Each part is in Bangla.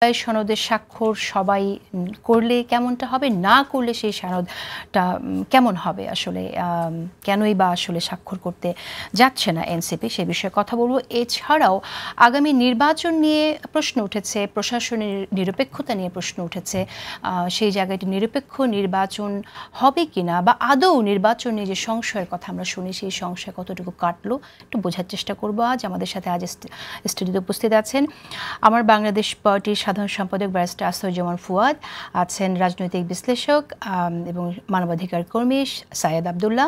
সনদের স্বাক্ষর সবাই করলে কেমনটা হবে, না করলে সেই সনদটা কেমন হবে, আসলে কেনই বা আসলে স্বাক্ষর করতে যাচ্ছে না এনসিপি, সে বিষয়ে কথা বলবো। এছাড়াও আগামী নির্বাচন নিয়ে প্রশ্ন উঠেছে, প্রশাসনের নিরপেক্ষতা নিয়ে প্রশ্ন উঠেছে। সেই জায়গাটি নিরপেক্ষ নির্বাচন হবে কিনা, বা আদৌ নির্বাচন নিয়ে যে সংশয়ের কথা আমরা শুনি, সেই সংশয় কতটুকু কাটলো একটু বোঝার চেষ্টা করবো। আমাদের সাথে আজ স্টুডিওতে উপস্থিত আছেন আমার বাংলাদেশ পার্টির সাধারণ সম্পাদক ব্যারিস্টার আসদুজ্জামান ফুয়াদ, আছেন রাজনৈতিক বিশ্লেষক এবং মানবাধিকার কর্মী সাইয়েদ আব্দুল্লাহ,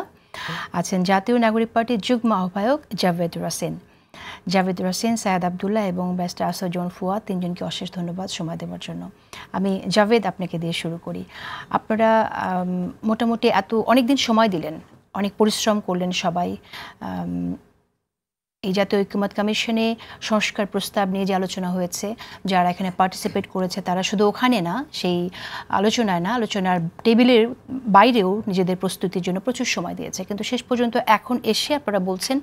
আছেন জাতীয় নাগরিক পার্টির যুগ্ম আহ্বায়ক জাভেদুর হোসেন। সাইয়েদ আব্দুল্লাহ এবং ব্যারিস্টার আসদুজ্জামান ফুয়াদ তিনজনকে অশেষ ধন্যবাদ সময় দেওয়ার জন্য। আমি জাভেদ, আপনাকে দিয়ে শুরু করি। আপনারা মোটামুটি অনেকদিন সময় দিলেন, অনেক পরিশ্রম করলেন সবাই। এই জাতীয় ঐক্যমত কমিশনে সংস্কার প্রস্তাব নিয়ে যে আলোচনা হয়েছে, যারা এখানে পার্টিসিপেট করেছে তারা শুধু ওখানে না, সেই আলোচনায় না, আলোচনার টেবিলের বাইরেও নিজেদের প্রস্তুতির জন্য প্রচুর সময় দিয়েছে। কিন্তু শেষ পর্যন্ত এখন এসে আপনারা বলছেন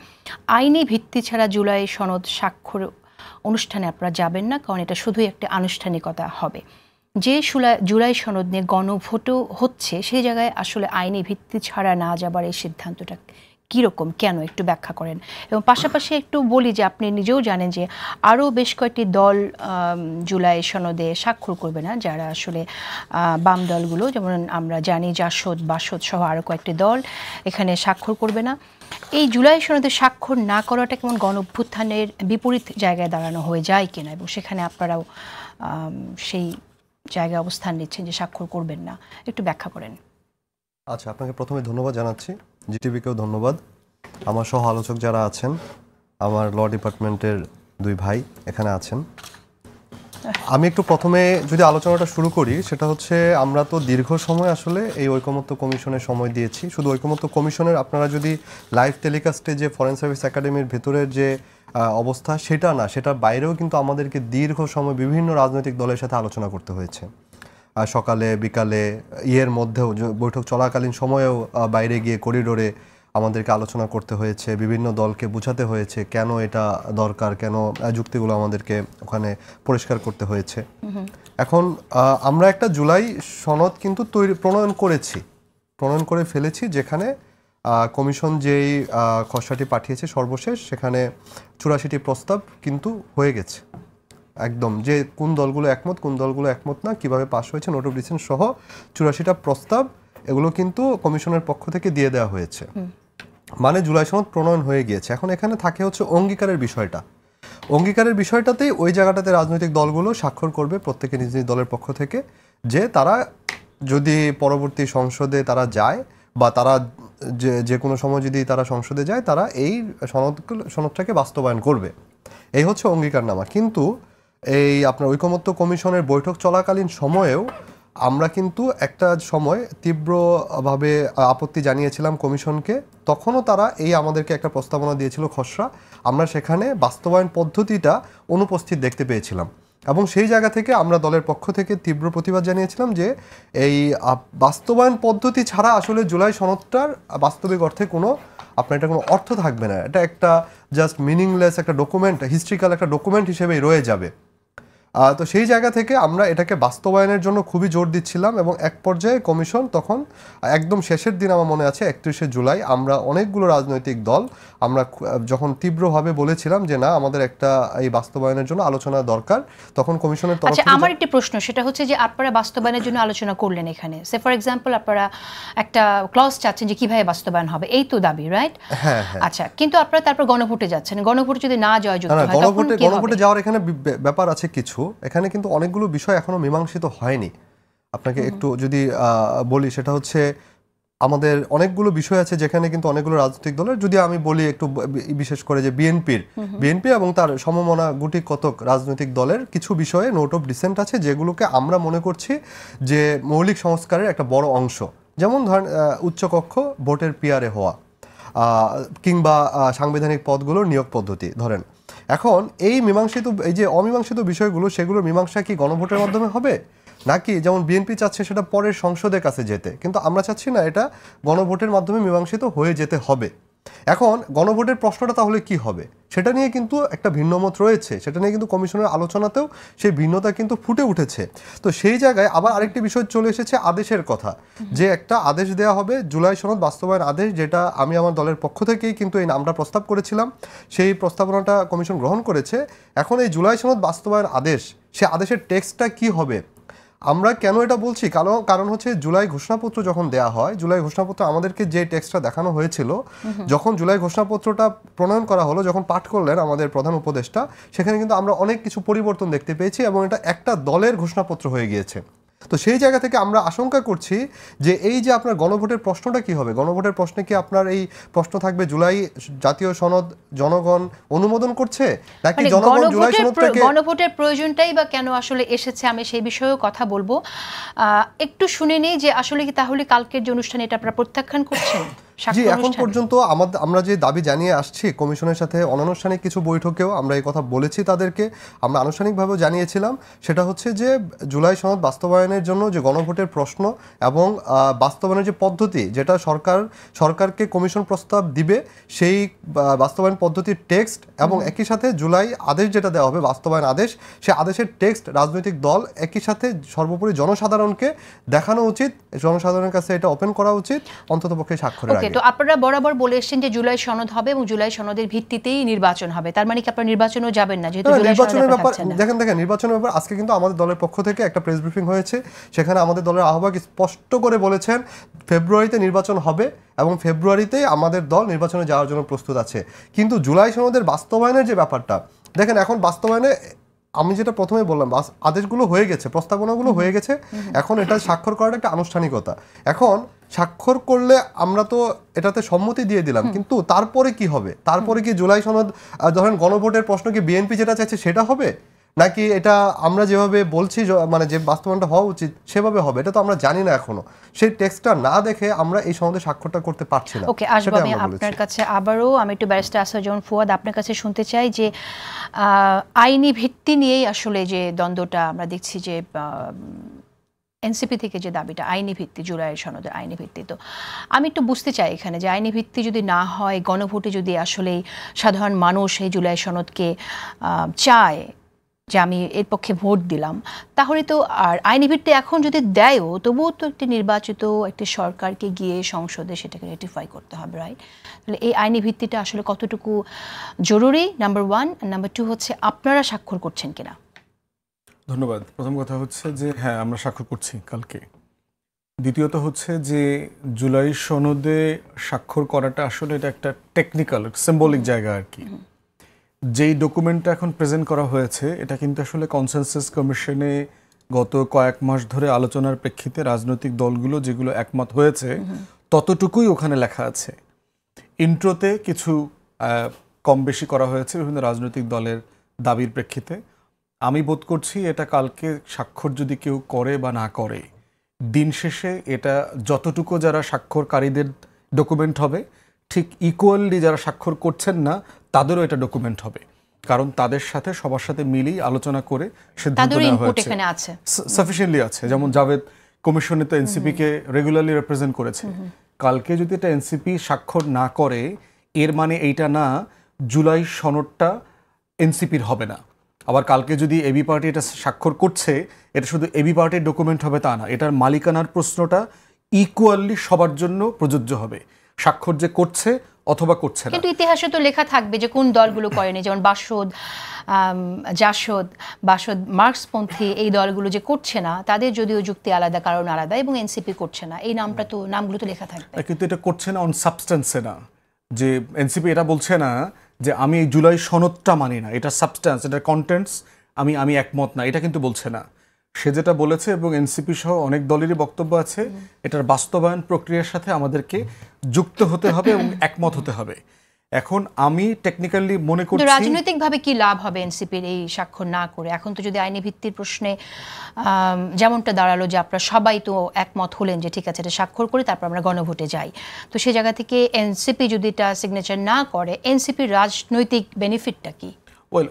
আইনি ভিত্তি ছাড়া জুলাই সনদ স্বাক্ষর অনুষ্ঠানে আপনারা যাবেন না, কারণ এটা শুধুই একটা আনুষ্ঠানিকতা হবে। যে জুলাই সনদ নিয়ে গণভোটও হচ্ছে, সেই জায়গায় আসলে আইনি ভিত্তি ছাড়া না যাবার এই সিদ্ধান্তটা কীরকম, কেন একটু ব্যাখ্যা করেন। এবং পাশাপাশি একটু বলি যে আপনি নিজেও জানেন যে আরও বেশ কয়েকটি দল জুলাই সনদে স্বাক্ষর করবে না, যারা আসলে বাম দলগুলো, যেমন আমরা জানি জাসদ, বাসদ সহ আরও কয়েকটি দল এখানে স্বাক্ষর করবে না। এই জুলাই সনদে স্বাক্ষর না করাটা কেমন গণঅভ্যুত্থানের বিপরীত জায়গায় দাঁড়ানো হয়ে যায় কিনা, এবং সেখানে আপনারাও সেই জায়গায় অবস্থান নিচ্ছেন যে স্বাক্ষর করবেন না, একটু ব্যাখ্যা করেন। আচ্ছা, আপনাকে প্রথমে ধন্যবাদ জানাচ্ছি, জিটিভিকেও ধন্যবাদ। আমার সহ আলোচক যারা আছেন, আমার ল ডিপার্টমেন্টের দুই ভাই এখানে আছেন। আমি একটু প্রথমে যদি আলোচনাটা শুরু করি, সেটা হচ্ছে আমরা তো দীর্ঘ সময় আসলে এই ঐকমত্য কমিশনের সময় দিয়েছি। শুধু ঐকমত্য কমিশনের, আপনারা যদি লাইভ টেলিকাস্টে যে ফরেন সার্ভিস একাডেমির ভেতরের যে অবস্থা, সেটা না, সেটার বাইরেও কিন্তু আমাদেরকে দীর্ঘ সময় বিভিন্ন রাজনৈতিক দলের সাথে আলোচনা করতে হয়েছে। সকালে বিকালে ইয়ের মধ্যেও বৈঠক চলাকালীন সময়েও বাইরে গিয়ে করিডোরে আমাদেরকে আলোচনা করতে হয়েছে, বিভিন্ন দলকে বোঝাতে হয়েছে কেন এটা দরকার, কেন যুক্তিগুলো আমাদেরকে ওখানে পরিষ্কার করতে হয়েছে। এখন আমরা একটা জুলাই সনদ কিন্তু প্রণয়ন করে ফেলেছি, যেখানে কমিশন যেই খসড়াটি পাঠিয়েছে সর্বশেষ, সেখানে 84টি প্রস্তাব কিন্তু হয়ে গেছে একদম, যে কোন দলগুলো একমত, কোন দলগুলো একমত না, কিভাবে পাস হয়েছে, নোট অফ ডিসেন্ট সহ 84টা প্রস্তাব, এগুলো কিন্তু কমিশনের পক্ষ থেকে দিয়ে দেওয়া হয়েছে। মানে জুলাই সনদ প্রণয়ন হয়ে গিয়েছে। এখন এখানে থাকে হচ্ছে অঙ্গীকারের বিষয়টা। অঙ্গীকারের বিষয়টাতেই ওই জায়গাটাতে রাজনৈতিক দলগুলো স্বাক্ষর করবে প্রত্যেকে নিজ নিজ দলের পক্ষ থেকে, যে তারা যদি পরবর্তী সংসদে তারা যায়, বা তারা যে কোনো সময় যদি তারা সংসদে যায়, তারা এই সনদটাকে বাস্তবায়ন করবে। এই হচ্ছে অঙ্গীকারনামা। কিন্তু এই আপনার ঐকমত্য কমিশনের বৈঠক চলাকালীন সময়েও আমরা কিন্তু একটা সময় তীব্রভাবে আপত্তি জানিয়েছিলাম কমিশনকে। তখনও তারা আমাদেরকে একটা প্রস্তাবনা দিয়েছিল খসড়া, আমরা সেখানে বাস্তবায়ন পদ্ধতিটা অনুপস্থিত দেখতে পেয়েছিলাম, এবং সেই জায়গা থেকে আমরা দলের পক্ষ থেকে তীব্র প্রতিবাদ জানিয়েছিলাম যে এই বাস্তবায়ন পদ্ধতি ছাড়া আসলে জুলাই সনদটার বাস্তবিক অর্থে আপনার এটা কোনো অর্থ থাকবে না। এটা একটা জাস্ট মিনিংলেস একটা ডকুমেন্ট, হিস্ট্রিক্যাল একটা ডকুমেন্ট হিসেবেই রয়ে যাবে। তো সেই জায়গা থেকে আমরা এটাকে বাস্তবায়নের জন্য খুবই জোর দিচ্ছিলাম, এবং এক পর্যায়ে কমিশন তখন একদম শেষের দিন, আমার মনে আছে 31শে জুলাই, আমরা অনেকগুলো রাজনৈতিক দল আমরা যখন তীব্রভাবে বলেছিলাম যে না, আমাদের একটা এই বাস্তবায়নের জন্য আলোচনা দরকার, তখন কমিশনের তরফ থেকে। আমার একটি প্রশ্ন, সেটা হচ্ছে যে আপনারা বাস্তবায়নের জন্য আলোচনা করলেন এখানে, সে ফর এক্সাম্পল আপনারা একটা ক্লজ চাচ্ছেন যে কিভাবে বাস্তবায়ন হবে, এই তো দাবি, রাইট? হ্যাঁ। আচ্ছা, কিন্তু আপনারা তারপর গণভোটে যাচ্ছেন, গণভোটে যদি না জয়যুক্ত হয়, গণভোটে যাওয়ার এখানে ব্যাপার আছে কিছু। এখানে কিন্তু অনেকগুলো বিষয় এখনো মীমাংসিত হয়নি। আপনাকে একটু যদি বলি, সেটা হচ্ছে আমাদের অনেকগুলো বিষয় আছে যেখানে কিন্তু অনেকগুলো রাজনৈতিক দলের, যদি আমি বলি একটু বিশেষ করে যে বিএনপি এবং তার সমমনা গুটি কতক রাজনৈতিক দলের কিছু বিষয়ে নোট অফ ডিসেন্ট আছে, যেগুলোকে আমরা মনে করছি যে মৌলিক সংস্কারের একটা বড় অংশ। যেমন ধরেন উচ্চকক্ষ ভোটের পিয়ারে হওয়া, কিংবা সাংবিধানিক পদগুলোর নিয়োগ পদ্ধতি ধরেন। এখন এই যে অমীমাংসিত বিষয়গুলো, সেগুলোর মীমাংসা কি গণভোটের মাধ্যমে হবে, নাকি যেমন বিএনপি চাচ্ছে সেটা পরের সংসদের কাছে যেতে, কিন্তু আমরা চাচ্ছি না এটা গণভোটের মাধ্যমে মীমাংসিত হয়ে যেতে হবে। এখন গণভোটের প্রশ্নটা তাহলে কি হবে সেটা নিয়ে কিন্তু একটা ভিন্নমত রয়েছে, সেটা নিয়ে কিন্তু কমিশনের আলোচনাতেও সেই ভিন্নতা কিন্তু ফুটে উঠেছে। তো সেই জায়গায় আবার আরেকটি বিষয় চলে এসেছে আদেশের কথা, যে একটা আদেশ দেওয়া হবে জুলাই সনদ বাস্তবায়ন আদেশ, যেটা আমি আমার দলের পক্ষ থেকেই কিন্তু এই নামটা প্রস্তাব করেছিলাম, সেই প্রস্তাবনাটা কমিশন গ্রহণ করেছে। এখন এই জুলাই সনদ বাস্তবায়ন আদেশ, সে আদেশের টেক্সটটা কি হবে? আমরা কেন এটা বলছি, কারণ হচ্ছে জুলাই ঘোষণাপত্র যখন দেয়া হয়, জুলাই ঘোষণাপত্র আমাদেরকে যে টেক্সটটা দেখানো হয়েছিল, যখন জুলাই ঘোষণাপত্রটা প্রণয়ন করা হলো, যখন পাঠ করলেন আমাদের প্রধান উপদেষ্টা, সেখানে কিন্তু আমরা অনেক কিছু পরিবর্তন দেখতে পেয়েছি এবং এটা একটা দলের ঘোষণাপত্র হয়ে গিয়েছে। তো সেই জায়গা থেকে আমরা আশঙ্কা করছি যে এই যে আপনার গণভোটের প্রশ্নটা কি হবে, গণভোটের প্রশ্নে কি আপনার এই প্রশ্ন থাকবে জুলাই জাতীয় সনদ জনগণ অনুমোদন করছে নাকি জনগণ জুলাই সনদ থেকে গণভোটের প্রয়োজনটাই বা কেন আসলে এসেছে, আমি সেই বিষয়েও কথা বলবো। একটু শুনে নেই যে আসলে কি তাহলে কালকের যে অনুষ্ঠানে এটা আপনারা প্রত্যাখ্যান করছেন? জি, এখন পর্যন্ত আমরা যে দাবি জানিয়ে আসছি কমিশনের সাথে অনানুষ্ঠানিক কিছু বৈঠকেও আমরা এই কথা বলেছি তাদেরকে, আমরা আনুষ্ঠানিকভাবেও জানিয়েছিলাম, সেটা হচ্ছে যে জুলাই সনদ বাস্তবায়নের জন্য যে গণভোটের প্রশ্ন এবং বাস্তবায়নের যে পদ্ধতি, যেটা সরকারকে কমিশন প্রস্তাব দিবে, সেই বাস্তবায়ন পদ্ধতির টেক্সট এবং একই সাথে জুলাই আদেশ যেটা দেওয়া হবে বাস্তবায়ন আদেশ, সেই আদেশের টেক্সট রাজনৈতিক দল একই সাথে সর্বোপরি জনসাধারণকে দেখানো উচিত, জনসাধারণের কাছে এটা ওপেন করা উচিত অন্ততপক্ষে স্বাক্ষরের আগে। তো আপনারা বরাবর বলে এসেছেন যে জুলাই সনদ হবে এবং জুলাই সনদের ভিত্তিতেই নির্বাচন হবে, তার মানে কি আপনারা নির্বাচনও যাবেন না? যেহেতু নির্বাচনের ব্যাপার দেখেন নির্বাচনের ব্যাপার আজকে কিন্তু আমাদের দলের পক্ষ থেকে একটা প্রেস ব্রিফিং হয়েছে, সেখানে আমাদের দলের আহ্বায়ক স্পষ্ট করে বলেছেন ফেব্রুয়ারিতে নির্বাচন হবে এবং ফেব্রুয়ারিতেই আমাদের দল নির্বাচনে যাওয়ার জন্য প্রস্তুত আছে। কিন্তু জুলাই সনদের বাস্তবায়নের যে ব্যাপারটা দেখেন, এখন বাস্তবায়নে আমি যেটা প্রথমে বললাম, আদেশগুলো হয়ে গেছে, প্রস্তাবনাগুলো হয়ে গেছে, এখন এটা স্বাক্ষর করাটা একটা আনুষ্ঠানিকতা। এখন স্বাক্ষর করলে আমরা তো এটাতে সম্মতি দিয়ে দিলাম, কিন্তু তারপরে কি হবে? তারপরে কি জুলাই সনদ ধরেন গণভোটের প্রশ্ন কি বিএনপি যেটা চাইছে সেটা হবে, নাকি এটা আমরা যেভাবে বলছি মানে যে বাস্তবায়নটা হওয়া উচিত সেভাবে হবে? এটা তো আমরা জানি না এখনো। সেই টেক্সটটা না দেখে আমরা এই সনদে স্বাক্ষরটা করতে পারছি না। ওকে, আসবো আমি আপনার কাছে আবারও। আমি একটু ব্যারিস্টার আসাদুজ্জামান ফুয়াদ আপনার কাছে শুনতে চাই যে আইনি ভিত্তি নিয়েই আসলে যে দ্বন্দ্বটা আমরা দেখছি, যে এনসিপি থেকে যে দাবিটা আইনি ভিত্তি, জুলাই সনদের আইনি ভিত্তি, তো আমি একটু বুঝতে চাই এখানে যে আইনি ভিত্তি যদি না হয়, গণভোটে যদি আসলে সাধারণ মানুষ এই জুলাই সনদকে চায় যে আমি এর পক্ষে ভোট দিলাম, তাহলে তো আর আইনি ভিত্তি এখন যদি দেয়ও, তবুও তো একটি নির্বাচিত একটি সরকারকে গিয়ে সংসদে সেটাকে রেটিফাই করতে হবে, রাইট? তাহলে এই আইনি ভিত্তিটা আসলে কতটুকু জরুরি, নাম্বার ওয়ান। নাম্বার টু হচ্ছে আপনারা স্বাক্ষর করছেন কিনা? ধন্যবাদ। প্রথম কথা হচ্ছে যে হ্যাঁ, আমরা স্বাক্ষর করছি কালকে। দ্বিতীয়ত হচ্ছে যে জুলাই সনদে স্বাক্ষর করাটা আসলে এটা একটা টেকনিক্যাল সিম্বলিক জায়গা আর কি। যেই ডকুমেন্টটা এখন প্রেজেন্ট করা হয়েছে এটা কিন্তু আসলে কনসেনসাস কমিশনে গত কয়েক মাস ধরে আলোচনার প্রেক্ষিতে রাজনৈতিক দলগুলো যেগুলো একমত হয়েছে ততটুকুই ওখানে লেখা আছে। ইন্ট্রোতে কিছু কম বেশি করা হয়েছে বিভিন্ন রাজনৈতিক দলের দাবির প্রেক্ষিতে। আমি বোধ করছি এটা কালকে স্বাক্ষর যদি কেউ করে বা না করে, দিন শেষে এটা যতটুকু যারা স্বাক্ষরকারীদের ডকুমেন্ট হবে, ঠিক ইকুয়ালি যারা স্বাক্ষর করছেন না তাদেরও এটা ডকুমেন্ট হবে, কারণ তাদের সাথে সবার সাথে মিলেই আলোচনা করে সিদ্ধান্ত নেওয়া হয়েছে, সাফিসিয়েন্টলি আছে। যেমন জাভেদ কমিশনে তো এনসিপি কে রেগুলারলি রিপ্রেজেন্ট করেছে। কালকে যদি এটা এনসিপি স্বাক্ষর না করে, এর মানে এইটা না জুলাই সনদটা এনসিপির হবে না। আবার কালকে যদি এবি পার্টি এটা স্বাক্ষর করছে, এটা শুধু এবি পার্টির ডকুমেন্ট হবে তা না, এটার মালিকানার প্রশ্নটা ইকুয়ালি সবার জন্য প্রযোজ্য হবে, স্বাক্ষর যে করছে অথবা করছে না। কিন্তু ইতিহাসে তো লেখা থাকবে যে কোন দলগুলো করেনি, যেমন জাসদ, মার্কসপন্থী এই দলগুলো যে করছে না, তাদের যদিও যুক্তি আলাদা, কারণ আলাদা, এবং এনসিপি করছে না, এই নামগুলো তো লেখা থাকবে। কিন্তু এটা করছে না অন সাবস্টেন্সে না, যে এনসিপি এটা বলছে না যে আমি এই জুলাই সনদটা মানি না, এটা সাবস্টেন্স, এটা কন্টেন্টস আমি একমত না, এটা কিন্তু বলছে না। সে যেটা বলেছে, এবং এনসিপি সহ অনেক দলেরই বক্তব্য আছে, এটার বাস্তবায়ন প্রক্রিয়ার সাথে আমাদেরকে যুক্ত হতে হবে এবং একমত হতে হবে। এখন আমি টেকনিক্যালি মনে করছি রাজনৈতিকভাবে কি লাভ হবে এনসিপির এই স্বাক্ষর না করে? এখন তো যদি আইনি ভিত্তির প্রশ্নে যেমনটা দাঁড়ালো যে আপনারা সবাই তো একমত হলেন যে ঠিক আছে এটা স্বাক্ষর করে তারপর আমরা গণভোটে যাই, তো সেই জায়গা থেকে এনসিপি যদি এটা সিগনেচার না করে, এনসিপির রাজনৈতিক বেনিফিটটা কি?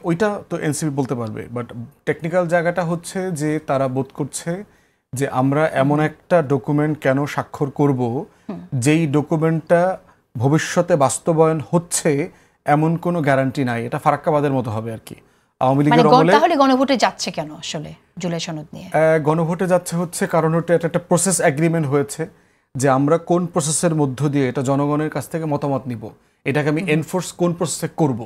ওইটা তো এনসিপি বলতে পারবে, বাট টেকনিক্যাল জায়গাটা হচ্ছে যে তারা বোধ করছে যে আমরা এমন একটা ডকুমেন্ট কেন স্বাক্ষর করব যেই ডকুমেন্টটা ভবিষ্যতে বাস্তবায়ন হচ্ছে এমন কোনো গ্যারান্টি নাই। এটা ফারাক্কাবাদের মতো হবে আর কি। আওয়ামী মানে লীগের আমলে তাহলে গণভোটে যাচ্ছে কেন আসলে জুলাই সনদ নিয়ে? গণভোটে যাচ্ছে হচ্ছে কারণ ওটা একটা প্রসেস এগ্রিমেন্ট হয়েছে যে আমরা কোন প্রসেসের মধ্য দিয়ে এটা জনগণের কাছ থেকে মতামত নিব, এটাকে আমি এনফোর্স কোন প্রসেসে করব।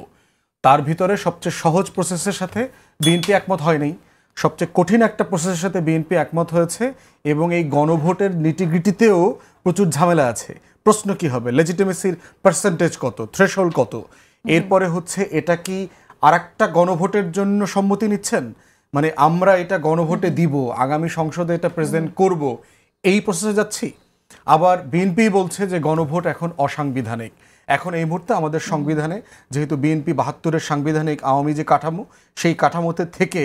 তার ভিতরে সবচেয়ে সহজ প্রসেসের সাথে বিএনপি একমত হয় নাই, সবচেয়ে কঠিন একটা প্রসেসের সাথে বিএনপি একমত হয়েছে এবং এই গণভোটের নিটিগ্রিটিতেও প্রচুর ঝামেলা আছে। প্রশ্ন কি হবে, লেজিটিমেসির পার্সেন্টেজ কত, থ্রেশহোল্ড কত, এরপরে হচ্ছে এটা কি আরেকটা গণভোটের জন্য সম্মতি নিচ্ছেন, মানে আমরা এটা গণভোটে দিব, আগামী সংসদে এটা প্রেজেন্ট করব, এই প্রসেসে যাচ্ছি। আবার বিএনপি বলছে যে গণভোট এখন অসাংবিধানিক। এখন এই মুহূর্তে আমাদের সংবিধানে যেহেতু বিএনপি ৭২-এর সাংবিধানিক আওয়ামী যে কাঠামো, সেই কাঠামোতে থেকে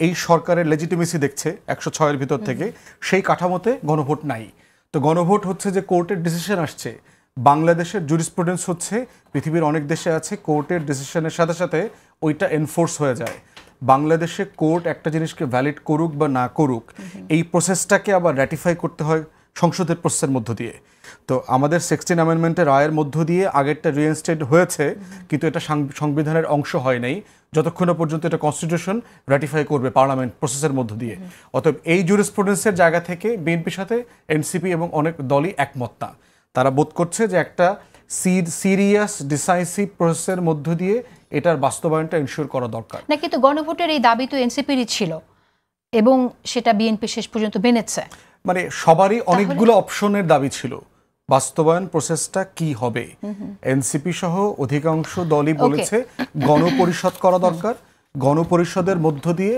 এই সরকারের লেজিটিমেসি দেখছে ১০৬-এর ভিতর থেকে, সেই কাঠামোতে গণভোট নাই। তো গণভোট হচ্ছে যে কোর্টের ডিসিশন আসছে, বাংলাদেশের জুরিসপ্রুডেন্স হচ্ছে পৃথিবীর অনেক দেশে আছে কোর্টের ডিসিশনের সাথে সাথে ওইটা এনফোর্স হয়ে যায়। বাংলাদেশে কোর্ট একটা জিনিসকে ভ্যালিড করুক বা না করুক, এই প্রসেসটাকে আবার র্যাটিফাই করতে হয় সংসদের প্রসেসের মধ্য দিয়ে। তো আমাদের 16 অ্যামেন্ডমেন্টের রায়ের মধ্য দিয়ে আগেরটা রিইনস্টেট হয়েছে, কিন্তু এটা সংবিধানের অংশ হয় নাই যতক্ষণ পর্যন্ত এটা কনস্টিটিউশন র্যাটিফাই করবে পার্লামেন্ট প্রসেসের মধ্য দিয়ে। অতএব এই জুরিসপ্রুডেন্সের জায়গা থেকে বিএনপির সাথে এনসিপি এবং অনেক দলই একমত না। তারা বোধ করছে যে একটা সিরিয়াস ডিসাইসিভ প্রসেসের মধ্য দিয়ে এটার বাস্তবায়নটা এনশিওর করা দরকার। না, কিন্তু গণভোটের এই দাবি তো এনসিপিরই ছিল এবং সেটা বিএনপি শেষ পর্যন্ত মেনেছে। মানে সবারই অনেকগুলো অপশনের দাবি ছিল, বাস্তবায়ন প্রসেসটা কি হবে। এনসিপি সহ অধিকাংশ দলই বলেছে গণপরিষদ করা দরকার, গণপরিষদের মধ্য দিয়ে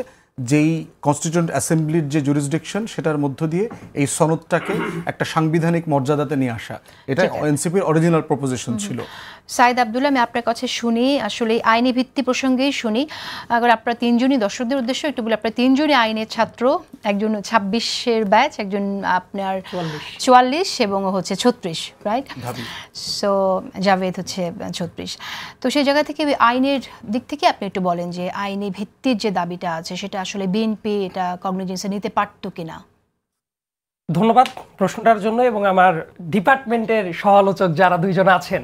যেই কনস্টিটিউয়েন্ট অ্যাসেম্বলির যে জুরিসডিকশন সেটার মধ্য দিয়ে এই সনদটাকে একটা সাংবিধানিক মর্যাদাতে নিয়ে আসা, এটা এনসিপির অরিজিনাল প্রপোজিশন ছিল। সাইদ আব্দুল্লাহ, আমি আপনার কাছে শুনি, আসলে আইনি ভিত্তি প্রসঙ্গেই শুনি। আবার আপনারা তিনজনই দর্শকদের উদ্দেশ্য একটু বলে, আপনার তিনজনই আইনের ছাত্র, একজন ২৬-এর ব্যাচ, একজন আপনার ৪৪ এবং হচ্ছে ৩৬, রাইট? সো জাভেদ হচ্ছে ৩৬। তো সেই জায়গা থেকে আইনের দিক থেকে আপনি একটু বলেন যে আইনি ভিত্তির যে দাবিটা আছে সেটা আসলে বিএনপি এটা কগনিজেন্সে নিতে পারতো কিনা? ধন্যবাদ প্রশ্নটার জন্য এবং আমার ডিপার্টমেন্টের সহ-আলোচক যারা দুইজন আছেন।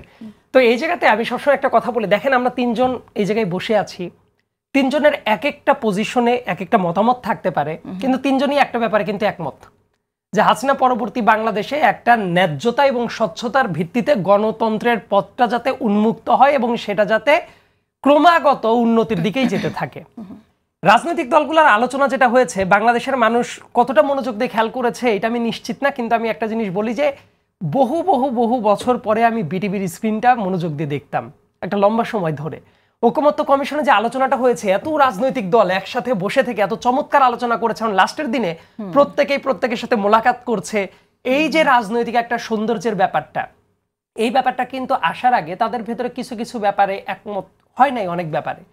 তো এই জায়গাতে আমি সবসময় একটা কথা বলি, দেখেন আমরা তিনজন এই জায়গায় বসে আছি, তিনজনের এক একটা পজিশনে এক একটা মতামত থাকতে পারে, কিন্তু তিনজনই একটা ব্যাপারে কিন্তু একমত যে হাসিনা পরবর্তী বাংলাদেশে একটা ন্যায্যতা এবং স্বচ্ছতার ভিত্তিতে গণতন্ত্রের পথটা যাতে উন্মুক্ত হয় এবং সেটা যাতে ক্রমাগত উন্নতির দিকেই যেতে থাকে। রাজনৈতিক দলগুলোর আলোচনা যেটা হয়েছে, বাংলাদেশের মানুষ কতটা মনোযোগ দিয়ে খেয়াল করেছে এটা আমি নিশ্চিত না, কিন্তু আমি একটা জিনিস বলি যে বহু বহু বহু বছর পরে আমি বিটিভির স্ক্রিনটা মনোযোগ দিয়ে দেখতাম একটা লম্বা সময় ধরে। ঐকমত্য কমিশনে যে আলোচনাটা হয়েছে, এত রাজনৈতিক দল একসাথে বসে থেকে এত চমৎকার আলোচনা করেছে, লাস্টের দিনে প্রত্যেকের সাথে মোলাকাত করছে। এই যে রাজনৈতিক একটা সৌন্দর্যের ব্যাপারটা, এই ব্যাপারটা কিন্তু আসার আগে তাদের ভেতরে কিছু কিছু ব্যাপারে একমত হয় নাই অনেক ব্যাপারে,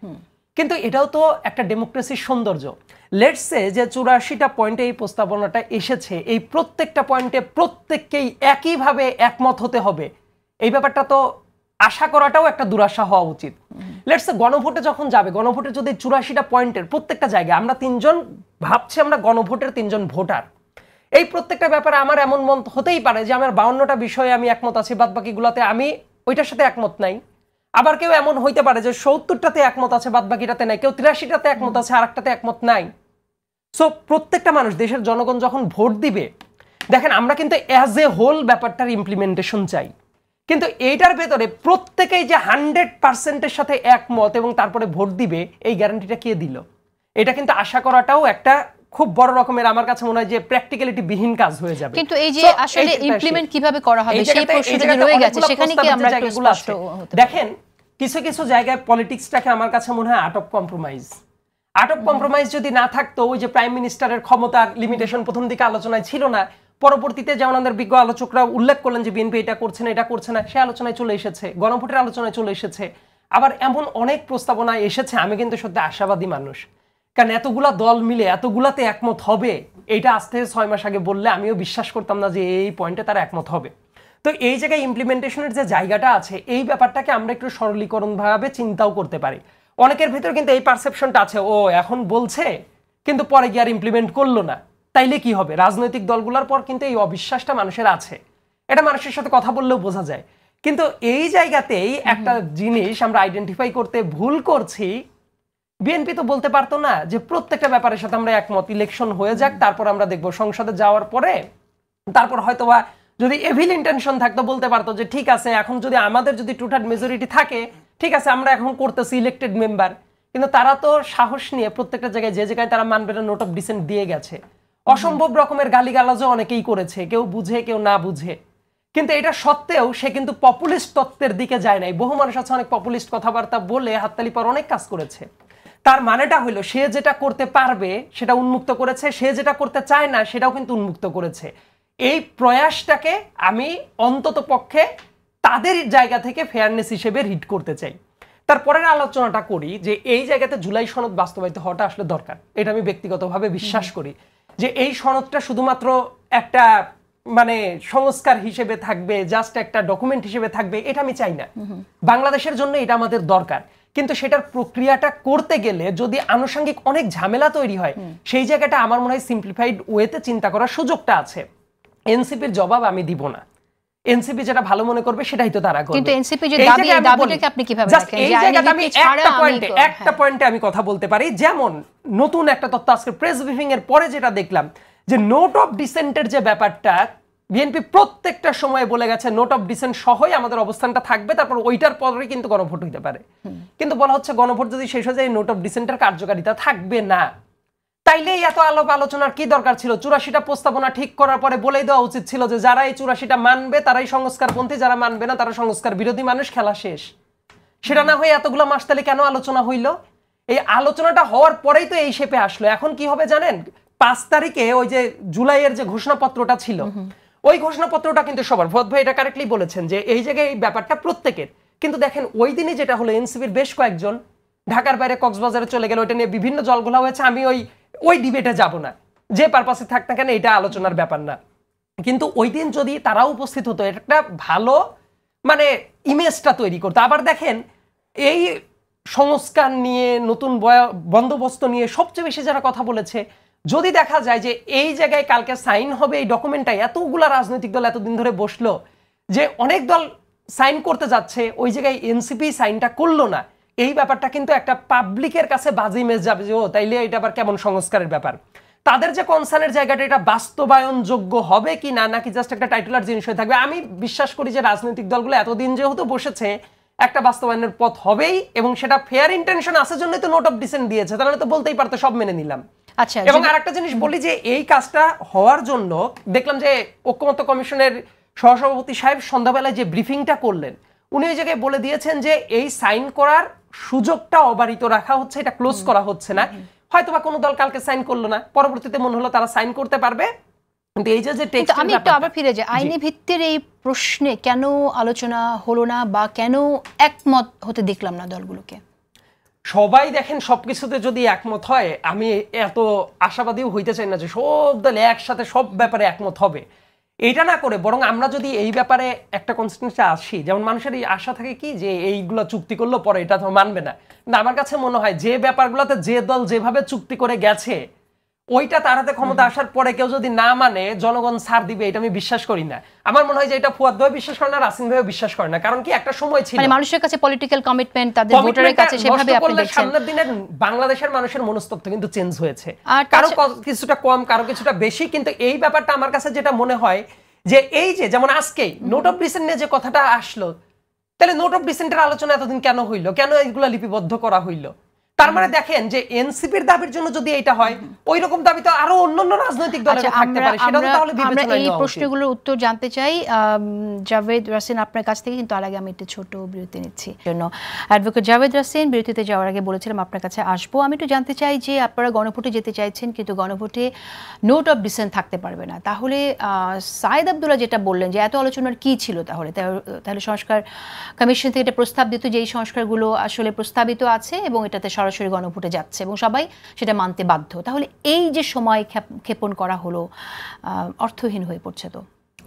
কিন্তু এটাও তো একটা ডেমোক্রেসির সৌন্দর্য। লেটস সে যে ৮৪টা পয়েন্টে এই প্রস্তাবনাটা এসেছে, এই প্রত্যেকটা পয়েন্টে প্রত্যেককেই একইভাবে একমত হতে হবে, এই ব্যাপারটা তো আশা করাটাও একটা দুরাশা হওয়া উচিত। লেটস সে গণভোটে যখন যাবে, গণভোটে যদি ৮৪টা পয়েন্টের প্রত্যেকটা জায়গায় আমরা তিনজন ভাবছি আমরা গণভোটের তিনজন ভোটার, এই প্রত্যেকটা ব্যাপারে আমার এমন মত হতেই পারে যে আমার ৫২টা বিষয়ে আমি একমত আছি, বাদ বাকিগুলোতে আমি ওইটার সাথে একমত নাই। আবার কেউ এমন হইতে পারে যে ৭০টাতে একমত আছে, বাদ বাকিটাতে নাই, কেউ ৮৩টাতে একমত আছে, আর একটাতে একমত নাই। সো প্রত্যেকটা মানুষ, দেশের জনগণ যখন ভোট দিবে, দেখেন আমরা কিন্তু অ্যাজ এ হোল ব্যাপারটার ইমপ্লিমেন্টেশন চাই, কিন্তু এইটার ভেতরে প্রত্যেকেই যে 100%-এর সাথে একমত এবং তারপরে ভোট দিবে, এই গ্যারান্টিটা কে দিল? এটা কিন্তু আশা করাটাও একটা খুব বড় রকমের, আমার কাছে মনে হয় যে প্র্যাকটিক্যালিটি বিহীন কাজ হয়ে যাবে। কিন্তু এই যে আসলে ইমপ্লিমেন্ট কিভাবে করা হবে সেই প্রশ্নটা রয়ে গেছে, সেখানে কি আমরা একটু স্পষ্ট হতে পারি? দেখেন কিছু কিছু জায়গায় পলিটিক্সটাকে আমার কাছে মনে হয় art of compromise. Art of compromise যদি না থাকতো, ওই যে প্রাইম মিনিস্টারের ক্ষমতার লিমিটেশন প্রথম দিকে আলোচনায় ছিল না, পরবর্তীতে যেমন আমাদের বিজ্ঞ আলোচকরা উল্লেখ করলেন যে বিএনপি এটা করছে না, এটা করছে না, সে আলোচনায় চলে এসেছে, গণভোটের আলোচনায় চলে এসেছে, আবার এমন অনেক প্রস্তাবনা এসেছে। আমি কিন্তু সত্যি আশাবাদী মানুষ, কারণ এতগুলা দল মিলে এতগুলাতে একমত হবে, এইটা আজ থেকে ৬ মাস আগে বললে আমিও বিশ্বাস করতাম না যে এই পয়েন্টে তারা একমত হবে। তো এই জায়গায় ইমপ্লিমেন্টেশনের যে জায়গাটা আছে, এই ব্যাপারটাকে আমরা একটু সরলীকরণভাবে চিন্তাও করতে পারি। অনেকের ভিতর কিন্তু এই পারসেপশনটা আছে, ও এখন বলছে কিন্তু পরে গিয়ে আর ইমপ্লিমেন্ট করলো না, তাইলে কি হবে? রাজনৈতিক দলগুলোর পর কিন্তু এই অবিশ্বাসটা মানুষের আছে, এটা মানুষের সাথে কথা বললেও বোঝা যায়। কিন্তু এই জায়গাতেই একটা জিনিস আমরা আইডেন্টিফাই করতে ভুল করছি। বিএনপি তো বলতে পারতো না যে প্রত্যেকটা ব্যাপারের সাথে আমরা একমত, ইলেকশন হয়ে যাক, তারপর আমরা দেখবো সংসদে যাওয়ার পরে তারপর হয়তোবা যদি এভিল ইন্টেনশন থাকতো বলতে পারতো যে ঠিক আছে, এখন যদি আমাদের যদি টু-থার্ড মেজরিটি থাকে, ঠিক আছে আমরা এখন করতেছি ইলেক্টেড মেম্বার। কিন্তু তারা তো সাহস নিয়ে প্রত্যেকটা জায়গায় যে জায়গায় তারা মানবে না নোট অফ ডিসেন্ট দিয়ে গেছে। অসম্ভব রকমের গালিগালাজও অনেকেই করেছে, কেউ বুঝে কেউ না বুঝে। কিন্তু এটা সত্ত্বেও সে কিন্তু পপুলিস্ট তত্ত্বের দিকে যায় নাই। বহু মানুষ আছে অনেক পপুলিস্ট কথাবার্তা বলে হাততালি পর অনেক কাজ করেছে। তার মানেটা হলো সে যেটা করতে পারবে সেটা উন্মুক্ত করেছে, সে যেটা করতে চায় না সেটাও কিন্তু উন্মুক্ত করেছে। এই প্রয়াসটাকে আমি অন্তত পক্ষে তাদের জায়গা থেকে ফেয়ারনেস হিসেবে রিড করতে চাই। তারপরের আলোচনাটা করি যে এই জায়গাতে জুলাই সনদ বাস্তবায়িত হওয়াটা আসলে দরকার। এটা আমি ব্যক্তিগতভাবে বিশ্বাস করি যে এই সনদটা শুধুমাত্র একটা মানে সংস্কার হিসেবে থাকবে, জাস্ট একটা ডকুমেন্ট হিসেবে থাকবে, এটা আমি চাই না। বাংলাদেশের জন্য এটা আমাদের দরকার, কিন্তু সেটার প্রক্রিয়াটা করতে গেলে যদি আনুষঙ্গিক অনেক ঝামেলা তৈরি হয়, সেই জায়গাটা আমার মনে হয় সিম্পলিফাইড ওয়েতে চিন্তা করার সুযোগটা আছে। এনসিপির জবাব আমি দিব না, এনসিপি যেটা ভালো মনে করবে সেটাই তো তারা করবে। কিন্তু এনসিপি যে দাবি, এই দাবিটাকে আপনি কিভাবে দেখেন? এই জায়গাটা আমি একটা পয়েন্টে আমি কথা বলতে পারি। যেমন নতুন একটা তথ্য আজকে প্রেস ব্রিফিং এর পরে যেটা দেখলাম যে নোট অফ ডিসেন্টের যে ব্যাপারটা, বিএনপি প্রত্যেকটা সময় বলে গেছে নোট অফ ডিসেন্ট সহই আমাদের অবস্থানটা থাকবে, তারপর ওইটার পরে কিন্তু গণভোট হইতে পারে। কিন্তু বলা হচ্ছে গণভোট যদি শেষ হয়ে যায় নোট অফ ডিসেন্টের কার্যকারিতা থাকবে না। তাইলে এত আলোচনার কি দরকার ছিল? 84টা প্রস্তাবনা ঠিক করার পরে বলেই দেওয়া উচিত ছিল যে যারা এই 84টা মানবে তারাই সংস্কারপন্থী, যারা মানবে না তারা সংস্কার বিরোধী মানুষ, খেলা শেষ। সেটা না হয়ে এতগুলো মাস তাহলে কেন আলোচনা হইল? এই আলোচনাটা হওয়ার পরেই তো এই শেপে আসলো। এখন কি হবে জানেন, 5 তারিখে ওই যে জুলাইয়ের যে ঘোষণাপত্রটা ছিল, ওই ঘোষণাপত্রটা কিন্তু সবার, ভোট ভাই এটা কারেক্টলি বলেছেন যে এই জায়গায় এই ব্যাপারটা প্রত্যেকের। কিন্তু দেখেন ওই দিনই যেটা হলো, এনসিপির বেশ কয়েকজন ঢাকার বাইরে কক্সবাজারে চলে গেল, ওইটা নিয়ে বিভিন্ন জলঘোলা হয়েছে। আমি ওই ডিবেটে যাব না, যে পারপাসে থাক না কেন এটা আলোচনার ব্যাপার না। কিন্তু ওই দিন যদি তারাও উপস্থিত হতো, এটা একটা ভালো মানে ইমেজটা তৈরি করতো। আবার দেখেন এই সংস্কার নিয়ে, নতুন বন্দোবস্ত নিয়ে সবচেয়ে বেশি যারা কথা বলেছে, যদি দেখা যায় যে এই জায়গায় কালকে সাইন হবে এই ডকুমেন্টটাই, এতগুলা রাজনৈতিক দল এতদিন ধরে বসলো, যে অনেক দল সাইন করতে যাচ্ছে, ওই জায়গায় এনসিপি সাইনটা করলো না, এই ব্যাপারটা কিন্তু একটা পাবলিকের কাছে বাজে ইমেজ যাবে যে ও তাইলে এটা আবার কেমন সংস্কারের ব্যাপার। তাদের যে কনসার্নের জায়গাটা, এটা বাস্তবায়নযোগ্য হবে কি না, নাকি জাস্ট একটা টাইটুলার জিনিস হয়ে থাকবে। আমি বিশ্বাস করি যে রাজনৈতিক দলগুলো এতদিন যেহেতু বসেছে, একটা বাস্তবায়নের পথ হবেই, এবং সেটা ফেয়ার ইন্টেনশন আছে জন্যই তো নোট অফ ডিসেন্ট দিয়েছে, তাহলে তো বলতেই পারতো সব মেনে নিলাম। আচ্ছা, এবং আরেকটা জিনিস বলি যে এই কাজটা হওয়ার জন্য দেখলাম যে ঐক্যমত্য কমিশনের সহসভাপতি সাহেব সন্ধ্যাবেলায় যে ব্রিফিংটা করলেন, উনি ওই জায়গায় বলে দিয়েছেন যে এই সাইন করার সুযোগটা অবারিত রাখা হচ্ছে, এটা ক্লোজ করা হচ্ছে না। হয়তোবা কোনো দল কালকে সাইন করলো না, পরবর্তীতে মনে হলো তারা সাইন করতে পারবে। কিন্তু এই যে টেক্সট, আমি একটু আবার ফিরে যাই, আইনি ভিত্তির এই প্রশ্নে কেন আলোচনা হলো না বা কেন একমত হতে দেখলাম না দলগুলোকে? সবাই দেখেন সবকিছুতে যদি একমত হয়, আমি এত আশাবাদীও হইতে চাই না যে সব দল একসাথে সব ব্যাপারে একমত হবে। এটা না করে বরং আমরা যদি এই ব্যাপারে একটা কনসিস্টেন্সি আসি, যেমন মানুষের এই আশা থাকে কি যে এইগুলো চুক্তি করলো পরে এটা তো মানবে না। না, আমার কাছে মনে হয় যে ব্যাপারগুলোতে যে দল যেভাবে চুক্তি করে গেছে, ওইটা তার হাতে ক্ষমতা আসার পরে কেউ যদি না মানে জনগণ ছাড় দিবে, এটা আমি বিশ্বাস করি না। আমার মনে হয় যে এটা ফুয়াদ ভাই বিশ্বাস করে না, রাসিন ভাইও বিশ্বাস করে না। কারণ কি একটা সময় ছিল মানে মানুষের কাছে পলিটিক্যাল কমিটমেন্ট, তাদের ভোটারের কাছে সেভাবে আপনি দেখছেন। সামনের দিনের বাংলাদেশের মানুষের মনস্তত্ত্ব কিন্তু চেঞ্জ হয়েছে, কারো কিছুটা কম, কারো কিছুটা বেশি। কিন্তু এই ব্যাপারটা আমার কাছে যেটা মনে হয় যে এই যে যেমন আজকেই নোট অফ ডিসেন্ট নিয়ে যে কথাটা আসলো, তাহলে নোট অফ ডিসেন্টের আলোচনা এতদিন কেন হইলো, কেন এইগুলা লিপিবদ্ধ করা হইলো? তার মানে দেখেন যে এনসিপির দাবির জন্য যদি এটা হয়, ওই রকম দাবি তো আরো অন্যান্য রাজনৈতিক দলের থাকতে পারে, সেটা তো তাহলে বিবেচনায় নেওয়া উচিত। এই প্রশ্নগুলোর উত্তর জানতে চাই জাভেদ রাসিন আপনার কাছ থেকে, কিন্তু তার আগে আমি একটু ছোট বিরতি নিচ্ছি। জন্য অ্যাডভোকেট জাভেদ রাসিন, বিরতিতে যাওয়ার আগে বলেছিলাম আপনার কাছে আসবো। আমি একটু জানতে চাই যে আপনারা গণভোটে যেতে চাইছেন, কিন্তু গণভোটে নোট অফ ডিসেন্ট থাকতে পারবে না, তাহলে সাইদ আব্দুল্লাহ যেটা বললেন যে এত আলোচনার কি ছিল, তাহলে সংস্কার কমিশন থেকে এটা প্রস্তাব দিত যে এই সংস্কারগুলো আসলে প্রস্তাবিত আছে এবং এটাতে সরাসরি গণভোটে যাচ্ছে এবং সবাই সেটা মানতে বাধ্য। তাহলে এই যে সময় ক্ষেপণ করা হলো, অর্থহীন হয়ে পড়ছে তো।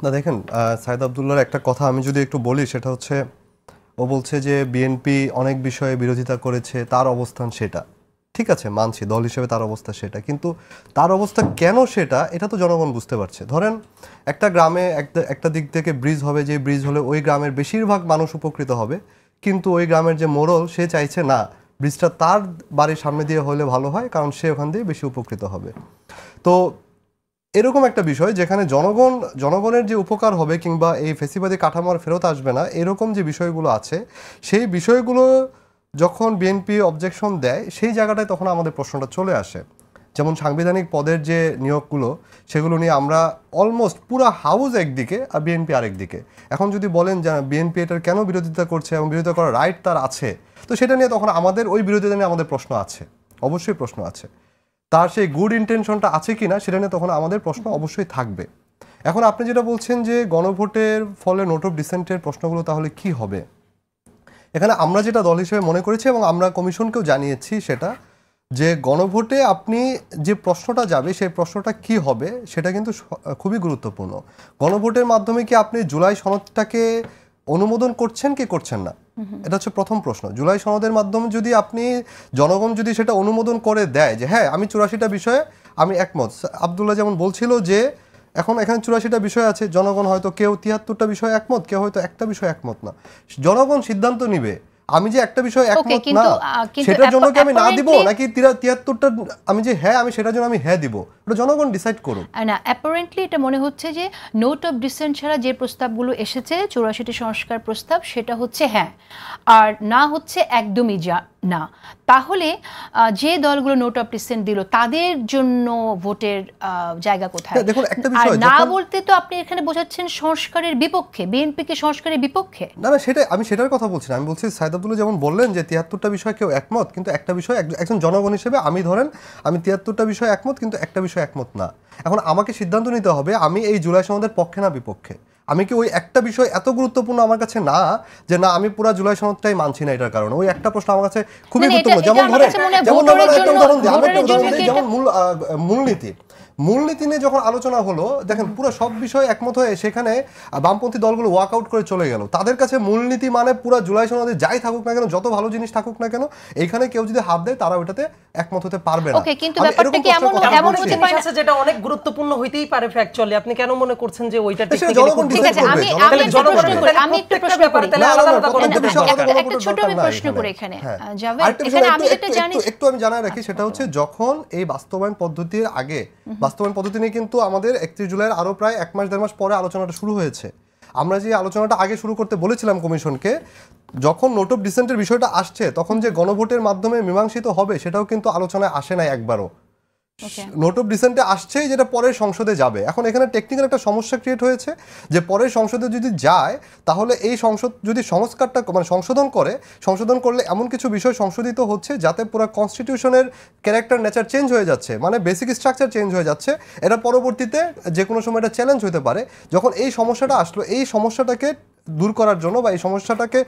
না দেখেন, সাইদ আব্দুল্লাহর একটা কথা আমি যদি একটু বলি, সেটা হচ্ছে ও বলছে যে বিএনপি অনেক বিষয়ে বিরোধিতা করেছে, তার অবস্থান সেটা ঠিক আছে মানছি দল হিসেবে তার অবস্থা সেটা, কিন্তু তার অবস্থা কেন সেটা এটা তো জনগণ বুঝতে পারছে। ধরেন একটা গ্রামে একটা দিক থেকে ব্রিজ হবে, যে ব্রিজ হলে ওই গ্রামের বেশিরভাগ মানুষ উপকৃত হবে, কিন্তু ওই গ্রামের যে মোড়ল সে চাইছে না ব্রিজটা তার বাড়ির সামনে দিয়ে হলে ভালো হয়, কারণ সে ওখান দিয়ে বেশি উপকৃত হবে। তো এরকম একটা বিষয় যেখানে জনগণের যে উপকার হবে কিংবা এই ফেসিবাদী কাঠামো আর ফেরত আসবে না, এরকম যে বিষয়গুলো আছে সেই বিষয়গুলো যখন বিএনপি অবজেকশন দেয় সেই জায়গাটায় তখন আমাদের প্রশ্নটা চলে আসে। যেমন সাংবিধানিক পদের যে নিয়োগগুলো সেগুলো নিয়ে আমরা অলমোস্ট পুরো হাউস একদিকে আর বিএনপি আরেকদিকে। এখন যদি বলেন যে বিএনপি এটার কেন বিরোধিতা করছে এবং বিরোধিতা করার রাইট তার আছে, তো সেটা নিয়ে তখন আমাদের ওই বিরোধিতা নিয়ে আমাদের প্রশ্ন আছে, অবশ্যই প্রশ্ন আছে। তার সেই গুড ইন্টেনশনটা আছে কি না সেটা নিয়ে তখন আমাদের প্রশ্ন অবশ্যই থাকবে। এখন আপনি যেটা বলছেন যে গণভোটের ফলে নোট অফ ডিসেন্টের প্রশ্নগুলো তাহলে কি হবে, এখানে আমরা যেটা দল হিসেবে মনে করেছি এবং আমরা কমিশনকেও জানিয়েছি সেটা যে গণভোটে আপনি যে প্রশ্নটা যাবে সেই প্রশ্নটা কি হবে সেটা কিন্তু খুবই গুরুত্বপূর্ণ। গণভোটের মাধ্যমে কি আপনি জুলাই সনদটাকে অনুমোদন করছেন কি করছেন না, এটা হচ্ছে প্রথম প্রশ্ন। জুলাই সনদের মাধ্যমে যদি আপনি জনগণ যদি সেটা অনুমোদন করে দেয় যে হ্যাঁ আমি 84টা বিষয়ে আমি একমত, আব্দুল্লাহ যেমন বলছিল যে এখন এখানে 84টা বিষয় আছে, জনগণ হয়তো কেউ 73টা বিষয় একমত, কেউ হয়তো একটা বিষয় একমত না, জনগণ সিদ্ধান্ত নিবে। আমি যে একটা বিষয় একমত না সেটার জন্য কি আমি না দিব, নাকি 73টা আমি যে হ্যাঁ আমি সেটার জন্য আমি হ্যাঁ দিব, ওটা জনগণ ডিসাইড করুক না। অ্যাপারেন্টলি এটা মনে হচ্ছে যে নোট অফ ডিসেন্ট ছাড়া যে প্রস্তাবগুলো এসেছে 84টি সংস্কার প্রস্তাব সেটা হচ্ছে হ্যাঁ, আর না হচ্ছে একদমই না। তাহলে যে দলগুলো নোট অফ ডিসেন্ট দিল তাদের জন্য ভোটের জায়গা কোথায়? দেখুন একটা আর বিষয় না বলতে তো আপনি এখানে বোঝাচ্ছেন সংস্কারের বিপক্ষে, বিএনপি কে সংস্কারের বিপক্ষে। না না সেটা আমি সেটার কথা বলছি না, আমি বলছি সাইদ আব্দুল্লাহ যেমন বললেন যে 73টা বিষয় কেউ একমত, কিন্তু একটা বিষয় একজন জনগণ হিসেবে আমি ধরেন আমি 73টা বিষয় একমত কিন্তু একটা বিষয় একমত না। এখন আমাকে সিদ্ধান্ত নিতে হবে আমি এই জুলাই সনদের পক্ষে না বিপক্ষে। আমি কি ওই একটা বিষয় এত গুরুত্বপূর্ণ আমার কাছে না যে না আমি পুরো জুলাই সনদটাই মানছি না এটার কারণে, ওই একটা প্রশ্ন আমার কাছে খুবই গুরুত্বপূর্ণ। যেমন ধরেন যেমন মূলনীতি নিয়ে যখন আলোচনা হলো, দেখেন পুরো সব বিষয় একমত হয়ে সেখানে বামপন্থী দলগুলো ওয়ার্কআউট করে চলে গেল। তাদের কাছে মূলনীতি মানে পুরো জুলাই সনদে যাই থাকুক না কেন, যত ভালো জিনিস থাকুক না কেন, এইখানে কেউ যদি হাত দেয় তারা ওইটাতে একমত হতে পারবে না। ওকে, কিন্তু ব্যাপারটা কি এমন হতে পারে না যেটা অনেক গুরুত্বপূর্ণ হইতেই পারে ফ্যাকচুয়ালি, আপনি কেন মনে করছেন যে ওইটা টেকনিক্যালি ঠিক আছে? আমি একটু প্রশ্ন করি একটা ছোট প্রশ্ন করে এখানে জাভেদ, এখানে আমি যেটা জানি একটু আমি জানাই রাখি সেটা হচ্ছে যখন এই বাস্তবায়ন পদ্ধতির আগে, বাস্তবায়ন পদ্ধতি নিয়ে কিন্তু আমাদের 31 জুলাইয়ের আরো প্রায় 1 মাস 1.5 মাস পরে আলোচনাটা শুরু হয়েছে। আমরা যে আলোচনাটা আগে শুরু করতে বলেছিলাম কমিশনকে, যখন নোট অফ ডিসেন্টের বিষয়টা আসছে তখন যে গণভোটের মাধ্যমে মীমাংসিত হবে সেটাও কিন্তু আলোচনায় আসে নাই একবারও। নোট অফ ডিসেন্টে আসছেই যেটা পরের সংসদে যাবে। এখন এখানে টেকনিক্যাল একটা সমস্যা ক্রিয়েট হয়েছে যে পরের সংসদে যদি যায় তাহলে এই সংসদ যদি সংস্কারটা মানে সংশোধন করলে এমন কিছু বিষয় সংশোধিত হচ্ছে যাতে পুরো কনস্টিটিউশনের ক্যারেক্টার নেচার চেঞ্জ হয়ে যাচ্ছে, মানে বেসিক স্ট্রাকচার চেঞ্জ হয়ে যাচ্ছে। এটা পরবর্তীতে যে কোনো সময় এটা চ্যালেঞ্জ হতে পারে। যখন এই সমস্যাটা আসলো, এই সমস্যাটাকে দূর করার জন্য বা এই সমস্যাটাকে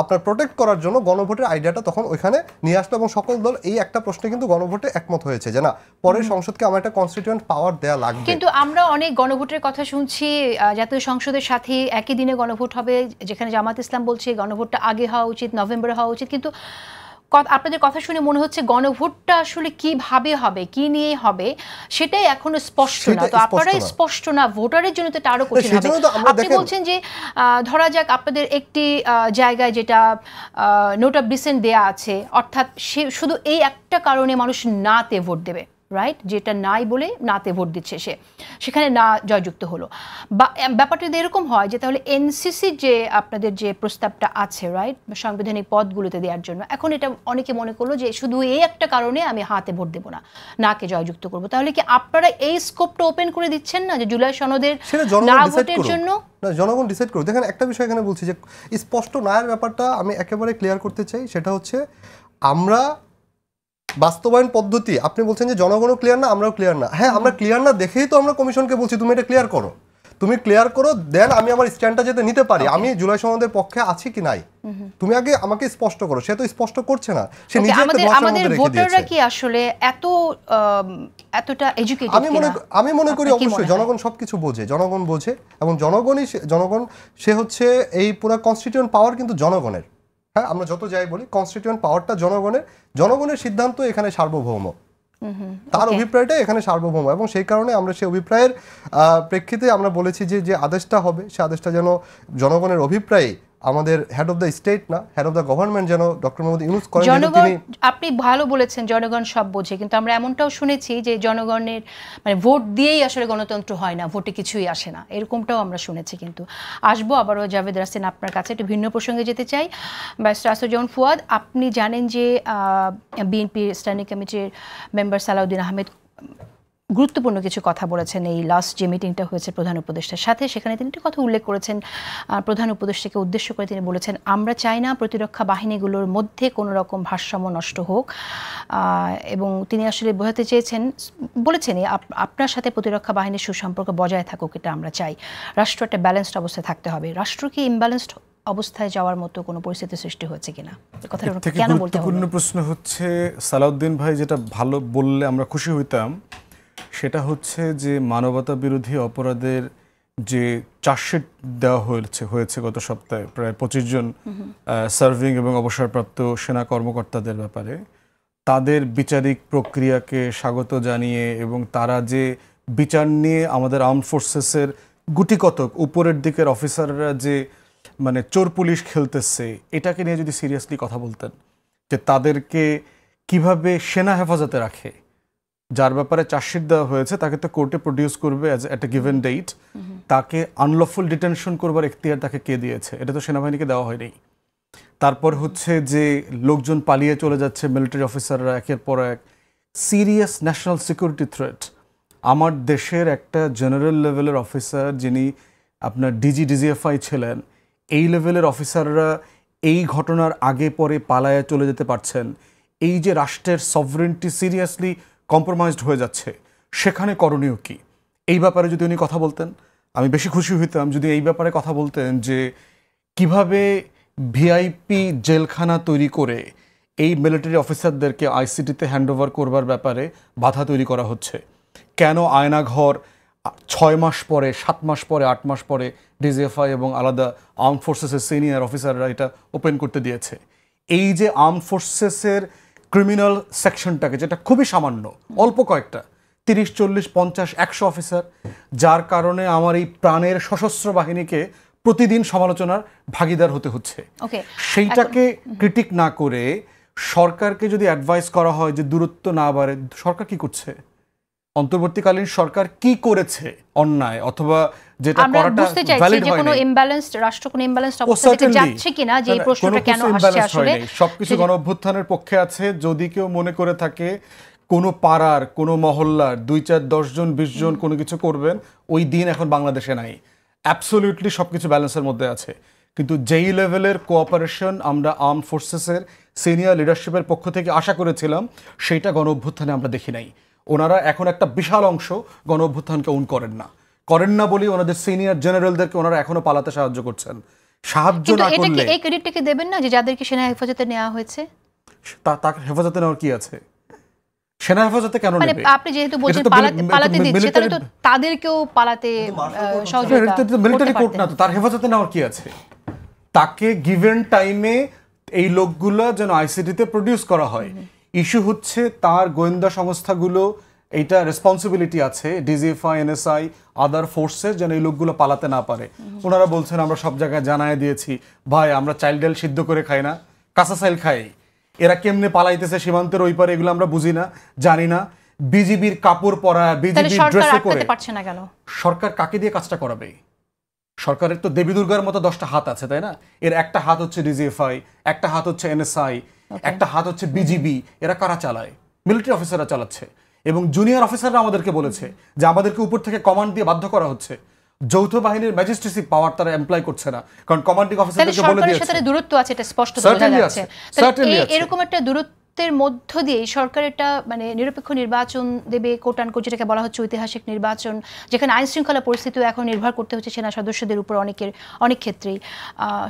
আপনার প্রোটেক্ট করার জন্য গণভোটের আইডিয়াটা তখন ওইখানে নিয়ে আসলো এবং সকল দল এই একটা প্রশ্নে কিন্তু গণভোটে একমত হয়েছে যে না পরের সংসদকে আমার একটা কনস্টিটিউয়েন্ট পাওয়ার দেয়া লাগবে। কিন্তু আমরা অনেক গণভোটের কথা শুনছি, জাতীয় সংসদের সাথে একই দিনে গণভোট হবে, যেখানে জামাত ইসলাম বলছে গণভোটটা আগে হওয়া উচিত, নভেম্বরে হওয়া উচিত। কিন্তু আপনাদের কথা শুনে মনে হচ্ছে গণভোটটা আসলে কিভাবে হবে, কি নিয়ে হবে সেটাই এখনো স্পষ্ট না। তো আপনারাই স্পষ্ট না, ভোটারের জন্য তো এটা আরো কঠিন হবে। আপনি বলছেন যে ধরা যাক আপনাদের একটি জায়গায় যেটা নোট অফ ডিসেন্ট দেয়া আছে, অর্থাৎ শুধু এই একটা কারণে মানুষ নাতে ভোট দেবে, রাইট? যেটা নাই বলে নাতে ভোট দিচ্ছে, সেখানে না জয়যুক্ত হলো। বা ব্যাপারটা যদি এরকম হয় যে তাহলে এনসিসির যে আপনাদের যে প্রস্তাবটা আছে, রাইট, সাংবিধানিক পদগুলোতে দেওয়ার জন্য, এখন এটা অনেকে মনে করলো যে শুধু এই একটা কারণে আমি হাতে ভোট দেবো না, নাকে জয়যুক্ত করবো। তাহলে কি আপনারা এই স্কোপটা ওপেন করে দিচ্ছেন না যে জুলাই সনদের না ভোটের জন্য? না, জনগণ ডিসাইড করুক। দেখেন একটা বিষয় এখানে বলছি যে স্পষ্ট নায়ের ব্যাপারটা আমি একেবারে ক্লিয়ার করতে চাই, সেটা হচ্ছে আমরা বাস্তবায়ন পদ্ধতি, আপনি বলছেন যে জনগণও ক্লিয়ার না, আমরাও ক্লিয়ার না। হ্যাঁ, আমরা ক্লিয়ার না দেখেই তো আমরা কমিশনকে বলছি তুমি এটা ক্লিয়ার করো, তুমি ক্লিয়ার করো, দেন আমি আমার স্ট্যান্ডটা যাতে নিতে পারি আমি জুলাই সনদের পক্ষে আছি কি নাই, তুমি আগে আমাকে স্পষ্ট করো। সে তো স্পষ্ট করছে না, সে নিজে একটা ধোঁয়াশার মধ্যে রেখে দিয়েছে। ভোটাররা কি আসলে এতটা এডুকেটেড কিনা? আমি মনে করি অবশ্যই জনগণ সবকিছু বোঝে, জনগণ বোঝে এবং জনগণ সে হচ্ছে এই পুরো কনস্টিটিউয়েন্ট পাওয়ার কিন্তু জনগণের। হ্যাঁ, আমরা যত যাই বলি কনস্টিটিউয়েন্ট পাওয়ারটা জনগণের সিদ্ধান্ত এখানে সার্বভৌম, তার অভিপ্রায়টা এখানে সার্বভৌম, এবং সেই কারণে আমরা সেই অভিপ্রায়ের প্রেক্ষিতে আমরা বলেছি যে আদেশটা হবে সে আদেশটা যেন জনগণের অভিপ্রায়ে আমাদের হেড অফ দ্য স্টেট না, হেড অফ দ্য গভর্নমেন্ট যেন ডক্টর মোহাম্মদ ইউনূস করেন। জনগণ, আপনি ভালো বলেছেন, জনগণ সব বোঝে, কিন্তু আমরা এমনটাও শুনেছি যে জনগণের মানে ভোট দিয়েই আসলে গণতন্ত্র হয় না, ভোটে কিছুই আসে না, এরকমটাও আমরা শুনেছি। কিন্তু আসবো আবারও জাভেদ রাসেল আপনার কাছে, একটু ভিন্ন প্রসঙ্গে যেতে চাই। ব্যারিস্টার আসাদুজ্জামান ফুয়াদ, আপনি জানেন যে বিএনপি স্ট্যান্ডিং কমিটির মেম্বার সালাউদ্দিন আহমেদ গুরুত্বপূর্ণ কিছু কথা বলেছেন এই লাস্ট যে মিটিংটা হয়েছে প্রধান উপদেষ্টার সাথে। সেখানে তিনি একটি কথা উল্লেখ করেছেন, প্রধান উপদেষ্টাকে উদ্দেশ্য করে তিনি বলেছেন, আমরা চাই না প্রতিরক্ষা বাহিনীগুলোর মধ্যে কোনো রকম ভারসাম্য নষ্ট হোক, এবং তিনি আসলে বোঝাতে চেয়েছেন, বলেছেন আপনার সাথে প্রতিরক্ষা বাহিনীর সুসম্পর্ক বজায় থাকুক, এটা আমরা চাই। রাষ্ট্র একটা ব্যালেন্সড অবস্থায় থাকতে হবে। রাষ্ট্র কি ইমব্যালেন্সড অবস্থায় যাওয়ার মতো কোনো পরিস্থিতি সৃষ্টি হয়েছে কিনা, কথাটা কেন বলতে হবে? গুরুত্বপূর্ণ প্রশ্ন হচ্ছে, সালাউদ্দিন ভাই যেটা ভালো বললে আমরা খুশি হইতাম, সেটা হচ্ছে যে মানবতা বিরোধী অপরাধের যে চার্জশিট দেওয়া হয়েছে গত সপ্তাহে প্রায় 25 জন সার্ভিং এবং অবসরপ্রাপ্ত সেনা কর্মকর্তাদের ব্যাপারে, তাদের বিচারিক প্রক্রিয়াকে স্বাগত জানিয়ে এবং তারা যে বিচার নিয়ে আমাদের আর্মড ফোর্সেসের গুটিকতক উপরের দিকের অফিসাররা যে মানে চোর পুলিশ খেলতেছে, এটাকে নিয়ে যদি সিরিয়াসলি কথা বলতেন, যে তাদেরকে কিভাবে সেনা হেফাজতে রাখে, যার ব্যাপারে চার্জশিট দেওয়া হয়েছে তাকে তো কোর্টে প্রডিউস করবে অ্যাট এ গিভেন ডেট, তাকে আনলফুল ডিটেনশন করবার এখতিয়ার তাকে কে দিয়েছে? এটা তো সেনাবাহিনীকে দেওয়া হয়নি। তারপর হচ্ছে যে লোকজন পালিয়ে চলে যাচ্ছে, মিলিটারি অফিসাররা একের পর এক, সিরিয়াস ন্যাশনাল সিকিউরিটি থ্রেট। আমার দেশের একটা জেনারেল লেভেলের অফিসার যিনি আপনার ডিজিএফআই ছিলেন, এই লেভেলের অফিসাররা এই ঘটনার আগে পরে পালায়ে চলে যেতে পারছেন। এই যে রাষ্ট্রের সভরেন্টি সিরিয়াসলি কম্প্রোমাইজড হয়ে যাচ্ছে, সেখানে করণীয় কি? এই ব্যাপারে যদি উনি কথা বলতেন আমি বেশি খুশি হইতাম। যদি এই ব্যাপারে কথা বলতেন যে কিভাবে ভিআইপি জেলখানা তৈরি করে এই মিলিটারি অফিসারদেরকে আইসিটিতে হ্যান্ডওভার করবার ব্যাপারে বাধা তৈরি করা হচ্ছে, কেন আয়নাঘর 6 মাস পরে, 7 মাস পরে, 8 মাস পরে ডিজিএফআই এবং আলাদা আর্ম ফোর্সেসের সিনিয়র অফিসাররা এটা ওপেন করতে দিয়েছে। এই যে আর্ম ফোর্সেসের ক্রিমিনাল সেকশনটাকে, যেটা খুবই সামান্য, অল্প কয়েকটা 30, 40, 50, 100 অফিসার, যার কারণে আমার এই প্রাণের সশস্ত্র বাহিনীকে প্রতিদিন সমালোচনার ভাগিদার হতে হচ্ছে। সেইটাকে ক্রিটিক না করে সরকারকে যদি অ্যাডভাইস করা হয় যে দূরত্ব না বাড়ে, সরকার কি করছে? অন্তর্বর্তীকালীন সরকার কি করেছে অন্যায়, অথবা যেটা করাটা ভ্যালিড হয় না? রাষ্ট্র কোন ইমব্যালেন্সড অবস্থা থেকে যাচ্ছে কিনা, যে এই প্রশ্নটা কেন আসছে? আসলে সবকিছু গণ অভ্যুত্থানের পক্ষে আছে। যদি কেউ মনে করে থাকে কোনো পাড়ার কোনো মহল্লার 2, 4, 10 জন 20 জন কোনো কিছু করবেন, ওই দিন এখন বাংলাদেশে নাই। অ্যাবসলিউটলি সবকিছু ব্যালেন্সের মধ্যে আছে, কিন্তু যেই লেভেলের কোঅপারেশন আমরা আর্ম ফোর্সেসের সিনিয়র লিডারশিপের পক্ষ থেকে আশা করেছিলাম, সেইটা গণ অভ্যুত্থানে আমরা দেখি নাই। ওনারা এখন একটা বিশাল অংশ গণ অভ্যুত্থানকে করেন না বলেই ওনাদের সিনিয়র জেনারেলদেরকে ওনারা এখনো পালাতে সাহায্য করছেন। সাহায্য না করলে এই ক্রেডিটটাকে দেবেন না যে যাদেরকে সেনা হেফাজতে নেওয়া হয়েছে? তার হেফাজতে নেওয়ার কি আছে? সেনা হেফাজতে কেন নেবে? আপনি যেহেতু বলছেন পালাতে দিচ্ছে, তাহলে তো তাদেরকেও পালাতে সহযোগিতা। মিলিটারি কোর্ট না তো, তার হেফাজতে নেওয়ার কি আছে? তাকে গিভেন টাইমে এই লোকগুলো যেন আইসিটিতে প্রডিউস করা হয়। ইস্যু হচ্ছে তার গোয়েন্দা সংস্থাগুলো, এইটা রেসপন্সিবিলিটি আছে ডিজিএফআই, এনএসআই, আদার ফোর্সেস, যেন এই লোকগুলো পালাতে না পারে। ওনারা বলছেন আমরা সব জায়গায় জানায় দিয়েছি, ভাই আমরা চাইল্ড ডাল সিদ্ধ করে খাই না, কাঁচা চাইল খাই। এরা কেমনে পালাইতেছে সীমান্তের ওই পারে, এগুলো আমরা বুঝি না, জানি না। বিজিবির কাপড় পরা, বিজিবির ড্রেসে করে সরকার কাকে দিয়ে কাজটা করাবে? সরকারের তো দেবী দুর্গার মতো 10টা হাত আছে, তাই না? এর একটা হাত হচ্ছে ডিজিএফআই, একটা হাত হচ্ছে এনএসআই, একটা হাত হচ্ছে বিজিবি। এরা কারা চালায়? মিলিটারি অফিসাররা চালাচ্ছে। এবং জুনিয়র অফিসাররা আমাদেরকে বলেছে যে আমাদেরকে উপর থেকে কমান্ড দিয়ে বাধ্য করা হচ্ছে। যৌথ বাহিনীর ম্যাজিস্ট্রেসি পাওয়ার তারা এমপ্লয় করছে না, কারণ কমান্ডিং অফিসারদেরকে বলে দিয়েছে। সরকারের সাথে দূরত্ব আছে, এটা স্পষ্ট বোঝা যাচ্ছে। এরকম একটা দূরত্বের মধ্য দিয়ে সরকার একটা মানে নিরপেক্ষ নির্বাচন দেবে, কোট আনকোট, যেটাকে বলা হচ্ছে ঐতিহাসিক নির্বাচন, যেখানে আইন শৃঙ্খলা পরিস্থিতিও এখন নির্ভর করতে হচ্ছে সেনা সদস্যদের উপর অনেক ক্ষেত্রেই।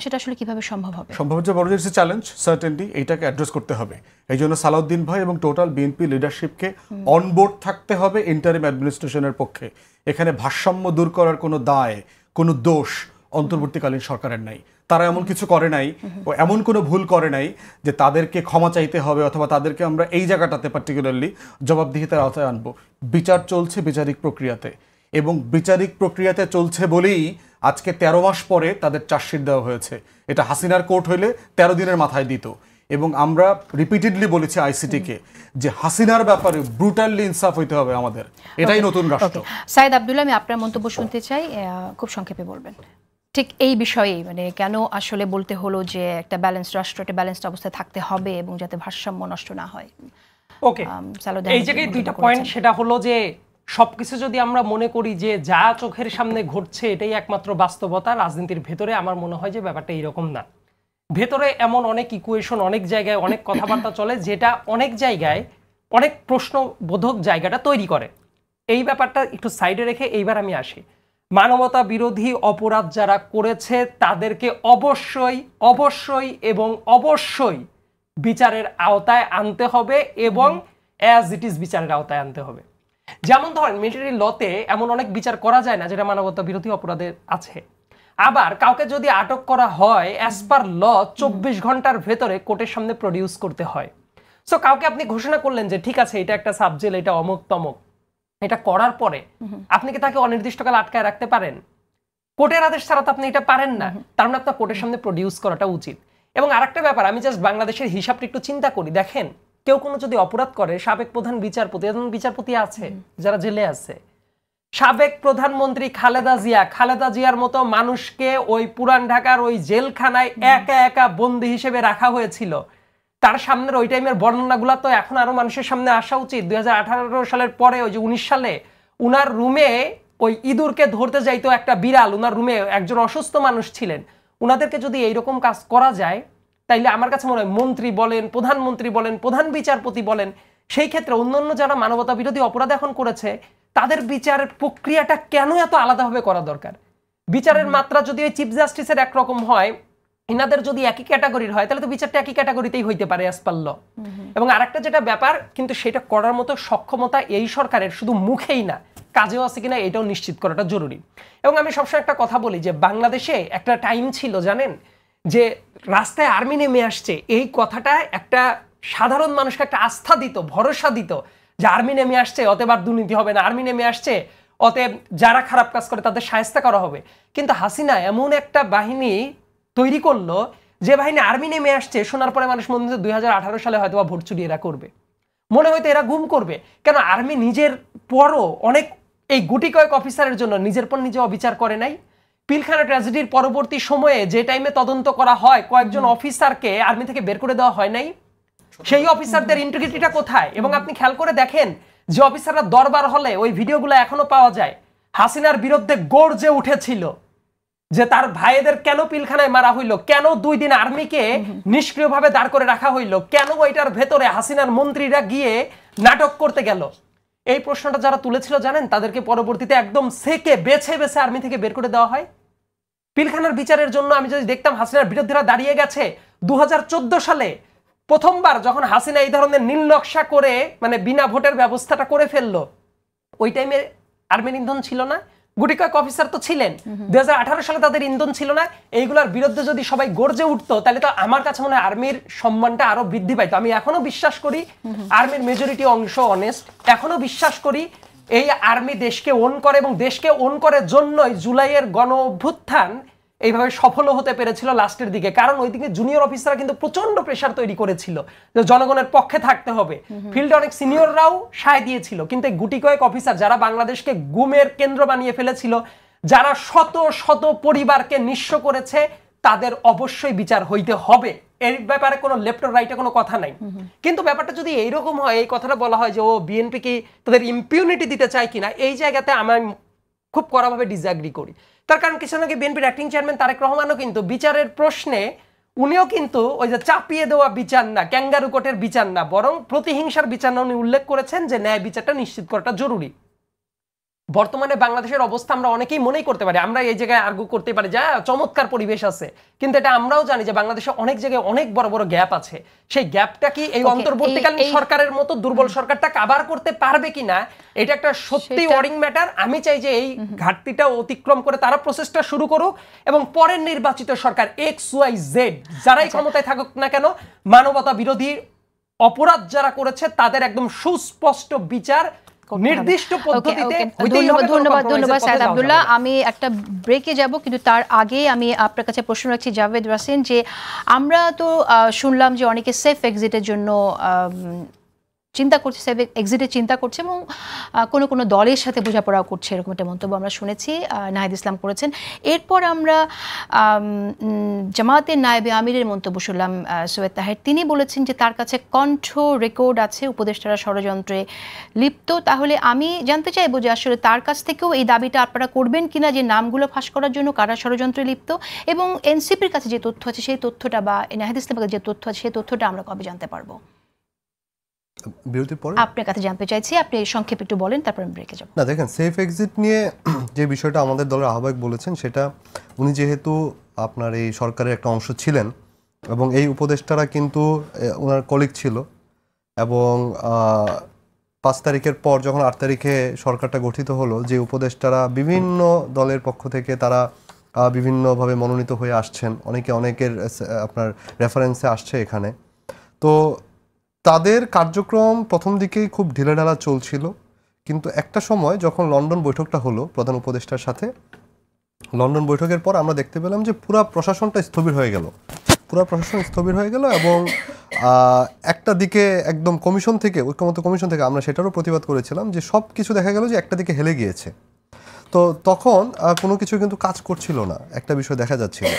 সেটা আসলে কিভাবে সম্ভব হবে? সম্ভব হচ্ছে বড় যে চ্যালেঞ্জ, সার্টেনলি এইটাকে অ্যাড্রেস করতে হবে। এই জন্য সালাউদ্দিন ভাই এবং টোটাল বিএনপি লিডারশিপকে অনবোর্ড থাকতে হবে ইন্টারিম অ্যাডমিনিস্ট্রেশনের পক্ষে। এখানে ভারসাম্য দূর করার কোনো দায়, কোনো দোষ অন্তর্বর্তীকালীন সরকারের নাই। তারা এমন কিছু করে নাই ও এমন কোনো ভুল করে নাই যে তাদেরকে ক্ষমা চাইতে হবে অথবা তাদেরকে আমরা এই জায়গাটাতে পার্টিকুলারলি জবাবদিহিতার আওতায় আনবো। বিচার চলছে বিচারিক প্রক্রিয়াতে, এবং বিচারিক প্রক্রিয়াতে চলছে বলেই আজকে 13 মাস পরে তাদের চার্জশিট দেওয়া হয়েছে। এটা হাসিনার কোর্ট হইলে 13 দিনের মাথায় দিত। এবং আমরা রিপিটেডলি বলেছি আইসিটিকে যে হাসিনার ব্যাপারে ব্রুটালি ইনসাফ হইতে হবে আমাদের, এটাই নতুন রাষ্ট্র। সাইদ আব্দুল্লাহ, আমি আপনার মন্তব্য শুনতে চাই, খুব সংক্ষেপে বলবেন ঠিক এই বিষয়েই, মানে কেন আসলে বলতে হলো যে একটা ব্যালেন্স রাষ্ট্র একটা ব্যালেন্সড অবস্থায় থাকতে হবে এবং যাতে ভারসাম্য নষ্ট না হয়। ওকে, এই জায়গায় দুইটা পয়েন্ট, সেটা হলো যে সবকিছু যদি আমরা মনে করি যে যা চোখের সামনে ঘটছে এটাই একমাত্র বাস্তবতা, রাজনীতির ভেতরে আমার মনে হয় যে ব্যাপারটা এইরকম না। ভেতরে এমন অনেক ইকুয়েশন, অনেক জায়গায় অনেক কথাবার্তা চলে যেটা অনেক জায়গায় অনেক প্রশ্নবোধক জায়গাটা তৈরি করে। এই ব্যাপারটা একটু সাইডে রেখে এইবার আমি আসি। মানবতা বিরোধী অপরাধ যারা করেছে তাদেরকে অবশ্যই অবশ্যই এবং অবশ্যই বিচারের আওতায় আনতে হবে, এবং অ্যাজ ইট ইজ বিচারের আওতায় আনতে হবে। যেমন ধরেন মিলিটারি লতে এমন অনেক বিচার করা যায় না যেটা মানবতা বিরোধী অপরাধের আছে। আবার কাউকে যদি আটক করা হয় অ্যাজ পার ল 24 ঘন্টার ভেতরে কোর্টের সামনে প্রডিউস করতে হয়। সো কাউকে আপনি ঘোষণা করলেন যে ঠিক আছে এটা একটা সাবজেল, এটা অমুক তমক, এটা করার পরে আপনি কি তাকে অনির্দিষ্টকাল আটকায় রাখতে পারেন? কোর্টের আদেশ ছাড়া তো আপনি এটা পারেন না, তার মানে আপনার কোর্টের সামনে প্রডিউস করাটা উচিত। এবং আরেকটা ব্যাপার, আমি জাস্ট বাংলাদেশের হিসাবটা একটু চিন্তা করি। দেখেন, কেউ কোনো যদি অপরাধ করে, সাবেক প্রধান বিচারপতি আছে যারা জেলে আছে, সাবেক প্রধানমন্ত্রী খালেদা জিয়ার মতো মানুষকে ওই পুরান ঢাকার ওই জেলখানায় একা একা বন্দী হিসেবে রাখা হয়েছিল। তার সামনের ওই টাইমের বর্ণনাগুলো তো এখন আরো মানুষের সামনে আসা উচিত। 2018 সালের পরে ওই যে 19 সালে উনার রুমে ওই ইঁদুরকে ধরতে যাইতো একটা বিড়াল, উনার রুমে একজন অসুস্থ মানুষ ছিলেন। উনাদেরকে যদি এইরকম কাজ করা যায় তাইলে আমার কাছে মনে হয় মন্ত্রী বলেন, প্রধানমন্ত্রী বলেন, প্রধান বিচারপতি বলেন, সেই ক্ষেত্রে অন্যান্য যারা মানবতা বিরোধী অপরাধ এখন করেছে তাদের বিচারের প্রক্রিয়াটা কেন এত আলাদাভাবে করা দরকার? বিচারের মাত্রা যদি ওই চিফ জাস্টিসের একরকম হয়, ইনাদের যদি একই ক্যাটাগরির হয়, তাহলে তো বিচারটা একই ক্যাটাগরিতেই হইতে পারে অ্যাজ পার ল। এবং আরেকটা যেটা ব্যাপার, কিন্তু সেটা করার মতো সক্ষমতা এই সরকারের শুধু মুখেই না, কাজেও আছে কিনা এটাও নিশ্চিত করাটা জরুরি। এবং আমি সবসময় একটা কথা বলি যে বাংলাদেশে একটা টাইম ছিল জানেন, যে রাস্তায় আর্মি নেমে আসছে, এই কথাটা একটা সাধারণ মানুষকে একটা আস্থা দিত, ভরসা দিত যে আর্মি নেমে আসছে অতএব আর দুর্নীতি হবে না, আর্মি নেমে আসছে অতএব যারা খারাপ কাজ করে তাদের শায়েস্তা করা হবে। কিন্তু হাসিনা এমন একটা বাহিনী তৈরি করলো যে বাহিনী আর্মি নেমে আসছে শোনার পরে মানুষ মনে হচ্ছে 2018 সালে হয়তো ভোট চুরি এরা করবে, মনে হয়তো এরা গুম করবে। কেন আর্মি নিজের পরও অনেক এই গুটি কয়েক অফিসারের জন্য নিজের পর নিজে অবিচার করে নাই? পিলখানা ট্র্যাজেডির পরবর্তী সময়ে যে টাইমে তদন্ত করা হয় কয়েকজন অফিসারকে আর্মি থেকে বের করে দেওয়া হয় নাই? সেই অফিসারদের ইন্টিগ্রিটিটা কোথায়? এবং আপনি খেয়াল করে দেখেন যে অফিসাররা দরবার হলে ওই ভিডিওগুলো এখনো পাওয়া যায়, হাসিনার বিরুদ্ধে গর্জে উঠেছিল যে তার ভাইদের কেন পিলখানায় মারা হইল, কেন 2 দিন আর্মিকে নিষ্ক্রিয়ভাবে দাঁড় করে রাখা হইল, কেন ওইটার ভেতরে হাসিনার মন্ত্রীরা গিয়ে নাটক করতে গেল। এই প্রশ্নটা যারা তুলেছিল জানেন, তাদেরকে পরবর্তীতে একদম সেকে বেছে বেছে আর্মি থেকে বের করে দেওয়া হয়। পিলখানার বিচারের জন্য আমি যদি দেখতাম হাসিনার বিরুদ্ধেরা দাঁড়িয়ে গেছে 2014 সালে প্রথমবার যখন হাসিনা এই ধরনের নীল নকশা করে মানে বিনা ভোটের ব্যবস্থাটা করে ফেললো, ওই টাইমে আর্মির ইন্ধন ছিল না, গুটি কয়েক অফিসার তো ছিলেন। 2018 সালে তাদের ইন্ধন ছিল না। এইগুলোর বিরুদ্ধে যদি সবাই গর্জে উঠতো তাহলে তো আমার কাছে মনে হয় আর্মির সম্মানটা আরো বৃদ্ধি পাইতো। আমি এখনো বিশ্বাস করি আর্মির মেজরিটি অংশ অনেস্ট, এখনো বিশ্বাস করি এই আর্মি দেশকে ওন করে, এবং দেশকে ওন করার জন্যই জুলাইয়ের গণ অভ্যুত্থান এইভাবে সফল হতে পেরেছিল লাস্টের দিকে। কারণ ওই দিকে জুনিয়র অফিসাররা কিন্তু প্রচন্ড প্রেসার তৈরি করেছিল যে জনগণের পক্ষে থাকতে হবে, ফিল্ডে অনেক সিনিয়ররাও সায় দিয়েছিল। কিন্তু এই গুটি কয়েক অফিসার যারা বাংলাদেশকে গুমের কেন্দ্র বানিয়ে ফেলেছিল, যারা শত শত পরিবারকে নিঃস্ব করেছে, তাদের অবশ্যই বিচার হইতে হবে। এর ব্যাপারে কোনো লেফট অর রাইটে কোনো কথা নাই। কিন্তু ব্যাপারটা যদি এইরকম হয়, এই কথাটা বলা হয় যে ও বিএনপি কি তাদের ইম্পিউনিটি দিতে চায় কিনা, এই জায়গাতে আমি খুব কড়াভাবে ডিসঅ্যাগ্রি করি। তার কারণ কিছু আগে বিএনপির অ্যাক্টিং চেয়ারম্যান তারেক রহমানও কিন্তু বিচারের প্রশ্নে উনিও কিন্তু ওই যে চাপিয়ে দেওয়া বিচার না, ক্যাঙ্গারু কোর্টের বিচার না, বরং প্রতিহিংসার বিচার না উনি উল্লেখ করেছেন যে ন্যায় বিচারটা নিশ্চিত করাটা জরুরি। বর্তমানে বাংলাদেশের অবস্থা আমরা অনেকেই মনেই করতে পারি, আমরা এই জায়গায় আর্গু করতে পারি যা চমৎকার পরিবেশ আছে, কিন্তু এটা আমরাও জানি যে বাংলাদেশে অনেক জায়গায় অনেক বড় বড় গ্যাপ আছে। সেই গ্যাপটা কি এই অন্তর্বর্তীকালীন সরকারের মতো দুর্বল সরকারটা কাভার করতে পারবে কিনা, এটা একটা সত্যি ওয়ারিং ম্যাটার। আমি চাই যে এই ঘাটতিটা অতিক্রম করে তারা প্রসেসটা শুরু করুক এবং পরের নির্বাচিত সরকার XYZ যারাই ক্ষমতায় থাকুক না কেন, মানবতা বিরোধী অপরাধ যারা করেছে তাদের একদম সুস্পষ্ট বিচার নির্দিষ্ট পদ্ধতিতে। ধন্যবাদ সাইদ আব্দুল্লাহ। আমি একটা ব্রেকে যাব, কিন্তু তার আগে আমি আপনার কাছে প্রশ্ন রাখছি জাভেদ রাসিন, যে আমরা তো শুনলাম যে অনেকে সেফ এক্সিটের জন্য চিন্তা করছে, সেফ এক্সিটের চিন্তা করছে এবং কোনো কোনো দলের সাথে বোঝাপড়াও করছে, এরকম একটা মন্তব্য আমরা শুনেছি নাহিদ ইসলাম করেছেন। এরপর আমরা জামায়াতের নায়েবে আমিরের মন্তব্য শুনলাম সৈয়দ তাহের, তিনি বলেছেন যে তার কাছে কণ্ঠ রেকর্ড আছে উপদেষ্টারা ষড়যন্ত্রে লিপ্ত। তাহলে আমি জানতে চাইবো যে আসলে তার কাছ থেকেও এই দাবিটা আপনারা করবেন কিনা যে নামগুলো ফাঁস করার জন্য কারা ষড়যন্ত্রে লিপ্ত, এবং এনসিপির কাছে যে তথ্য আছে সেই তথ্যটা, বা নাহিদ ইসলামের কাছে যে তথ্য আছে সেই তথ্যটা আমরা কবে জানতে পারবো? বিরতির পরে আপনার কাছে জানতে চাইছি, আপনি সংক্ষেপে একটু বলেন, তারপর আমি ব্রেকে যাব। না দেখেন, সেফ এক্সিট নিয়ে যে বিষয়টা আমাদের দলের আহ্বায়ক বলেছেন, সেটা উনি যেহেতু আপনার এই সরকারের একটা অংশ ছিলেন এবং এই উপদেষ্টারা কিন্তু ওনার কলিগ ছিল, এবং 5 তারিখের পর যখন 8 তারিখে সরকারটা গঠিত হলো, যে উপদেষ্টারা বিভিন্ন দলের পক্ষ থেকে তারা বিভিন্নভাবে মনোনীত হয়ে আসছেন, অনেকের আপনার রেফারেন্সে আসছে এখানে, তো তাদের কার্যক্রম প্রথম দিকেই খুব ঢিলেঢালা চলছিল। কিন্তু একটা সময় যখন লন্ডন বৈঠকটা হলো প্রধান উপদেষ্টার সাথে, লন্ডন বৈঠকের পর আমরা দেখতে পেলাম যে পুরো প্রশাসনটা স্থবির হয়ে গেল, এবং একটা দিকে একদম কমিশন থেকে, ঐক্যমত্য কমিশন থেকে আমরা সেটারও প্রতিবাদ করেছিলাম যে সব কিছু দেখা গেল যে একটা দিকে হেলে গিয়েছে। তো তখন কোনো কিছু কিন্তু কাজ করছিল না, একটা বিষয় দেখা যাচ্ছিল,